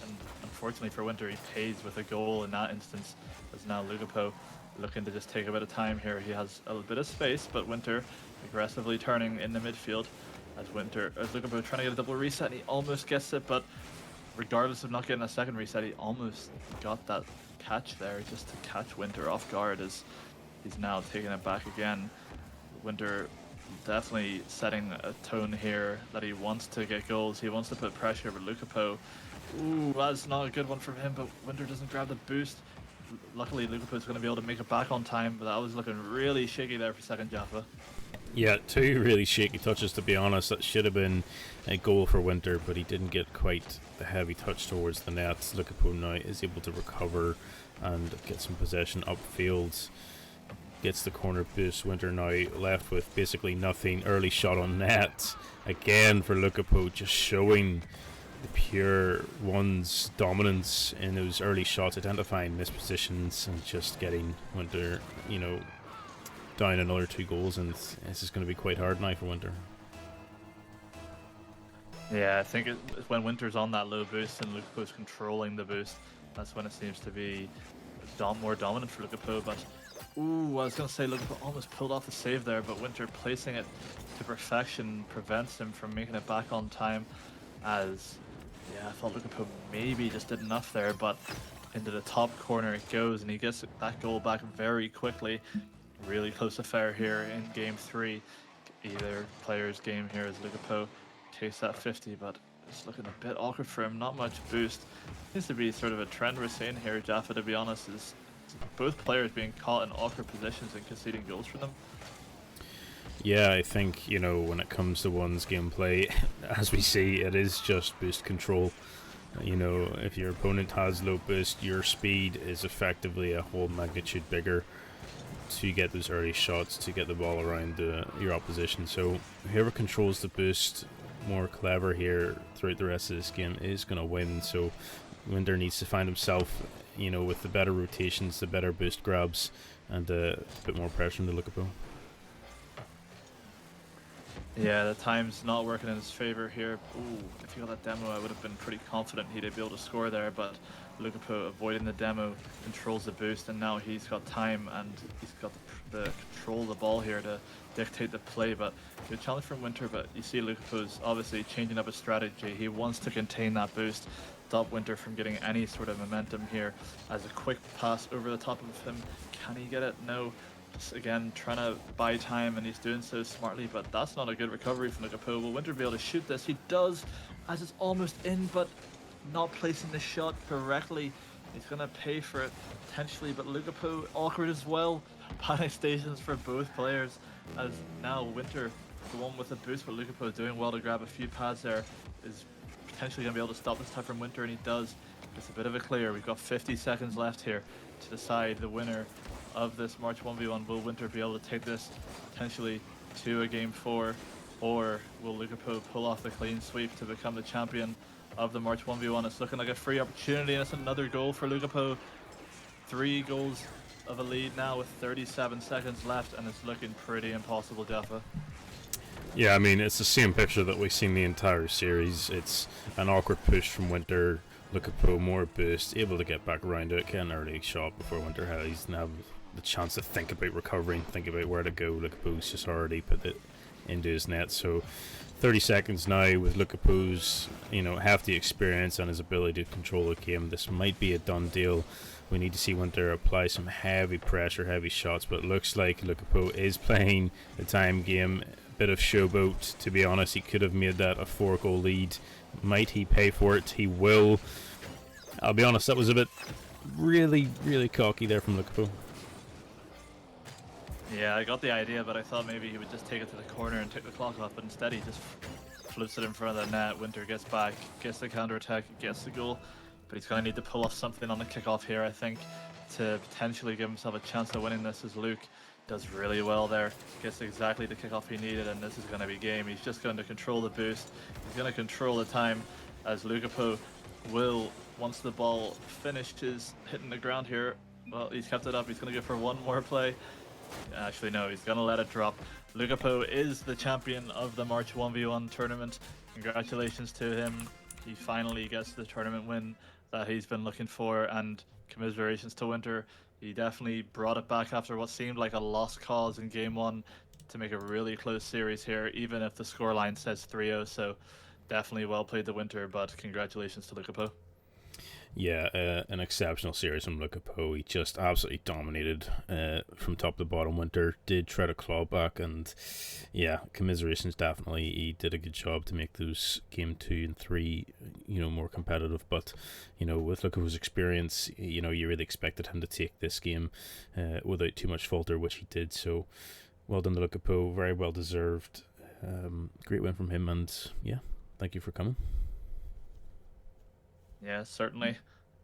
And unfortunately for Winter, he pays with a goal in that instance, as now Lukaku looking to just take a bit of time here. He has a little bit of space, but Winter aggressively turning in the midfield as Lukaku trying to get a double reset, and he almost gets it, but regardless of not getting a second reset, he almost got that catch there, just to catch Winter off guard, as he's now taking it back again. Winter definitely setting a tone here that he wants to get goals, he wants to put pressure, but Lukaku, ooh, that's not a good one from him, but Winter doesn't grab the boost. Luckily, Lukaku's going to be able to make it back on time, but that was looking really shaky there for second Jaffa. Yeah, 2 really shaky touches, to be honest. That should have been a goal for Winter, but he didn't get quite the heavy touch towards the net. Lukaku now is able to recover and get some possession upfield. Gets the corner boost. Winter now left with basically nothing. Early shot on net again for Lukaku, just showing the pure one's dominance in those early shots, identifying missed positions and just getting Winter, down another 2 goals, and this is going to be quite hard now for Winter. Yeah, I think when Winter's on that low boost and Lukaku's controlling the boost, that's when it seems to be more dominant for Lukaku. But ooh, I was going to say Lukaku almost pulled off the save there, but Winter placing it to perfection prevents him from making it back on time, as I thought Lukaku maybe just did enough there, but into the top corner it goes, and he gets that goal back very quickly. Really close affair here in game 3. Either player's game here as Lukaku takes that 50, but It's looking a bit awkward for him. Not much boost. Seems to be sort of a trend we're seeing here, Jaffa, to be honest, is both players being caught in awkward positions and conceding goals for them. Yeah, I think, when it comes to one's gameplay, as we see, it is just boost control. If your opponent has low boost, your speed is effectively a whole magnitude bigger to get those early shots, to get the ball around your opposition. So whoever controls the boost more clever here throughout the rest of this game is going to win. So Winter needs to find himself, with the better rotations, the better boost grabs, and a bit more pressure on the Lukapo. Yeah, the time's not working in his favor here. Ooh, if he got that demo, I would have been pretty confident he'd be able to score there, but Lukapo avoiding the demo, controls the boost, and now he's got time and he's got the control of the ball here to dictate the play. But good challenge from Winter, but you see Lukapo's obviously changing up his strategy. He wants to contain that boost, stop Winter from getting any sort of momentum here. As a quick pass over the top of him, can he get it? No. Just again trying to buy time, and he's doing so smartly, but that's not a good recovery from Lukapo. Will Winter be able to shoot this? He does, as it's almost in, but not placing the shot correctly. He's gonna pay for it potentially, but Lukapo awkward as well. Panic stations for both players, as now Winter, the one with the boost, but Lukapo doing well to grab a few pads there, is potentially gonna be able to stop this time from Winter, and he does. It's a bit of a clear. We've got 50 seconds left here to decide the winner of this March 1v1. Will Winter be able to take this potentially to a game 4, or will Lukapo pull off the clean sweep to become the champion of the March 1v1? It's looking like a free opportunity, and it's another goal for Lukapo. 3 goals of a lead now with 37 seconds left, and it's looking pretty impossible, Jaffa. Yeah, I mean, it's the same picture that we've seen the entire series. It's an awkward push from Winter. Lukapo more boost, able to get back around it, get an early shot before Winter has now the chance to think about recovering, think about where to go. Lukapo's just already put it into his net. So 30 seconds now with Lukapo's, half the experience and his ability to control the game. This might be a done deal. We need to see Winter apply some heavy pressure, heavy shots, but it looks like Lukapo is playing the time game. A bit of showboat, to be honest. He could have made that a 4-goal lead. Might he pay for it? He will. I'll be honest, that was a bit really, really cocky there from Lukapo. Yeah, I got the idea, but I thought maybe he would just take it to the corner and take the clock off, but instead he just floats it in front of the net. Winter gets back, gets the counter-attack, gets the goal, but he's going to need to pull off something on the kickoff here, I think, to potentially give himself a chance of winning this, as Luke does really well there, gets exactly the kickoff he needed, and this is going to be game. He's just going to control the boost, he's going to control the time, as Lukapo will, once the ball finishes hitting the ground here, well, he's kept it up, he's going to go for one more play. Actually, no, he's going to let it drop. Lukapo is the champion of the March 1v1 tournament. Congratulations to him. He finally gets the tournament win that he's been looking for, and commiserations to Winter. He definitely brought it back after what seemed like a lost cause in game 1 to make a really close series here, even if the scoreline says 3-0. So definitely well played to Winter, but congratulations to Lukapo. Yeah, an exceptional series from Lukapo. He just absolutely dominated from top to bottom. Winter did try to claw back, and yeah, commiserations definitely. He did a good job to make those game 2 and 3, more competitive. But with Lukapo's experience, you really expected him to take this game without too much falter, which he did. So well done to Lukapo. Very well deserved. Great win from him, and yeah, thank you for coming. Yeah, certainly.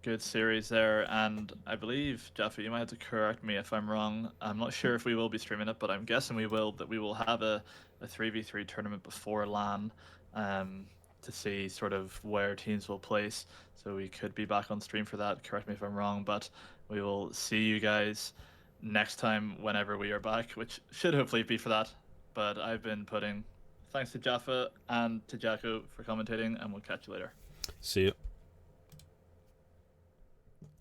Good series there, and I believe, Jaffa, you might have to correct me if I'm wrong. I'm not sure if we will be streaming it, but I'm guessing we will, that we will have a 3v3 tournament before LAN to see sort of where teams will place. So we could be back on stream for that. Correct me if I'm wrong, but we will see you guys next time whenever we are back, which should hopefully be for that. But I've been putting thanks to Jaffa and to Jacko for commentating, and we'll catch you later. See you.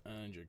And you're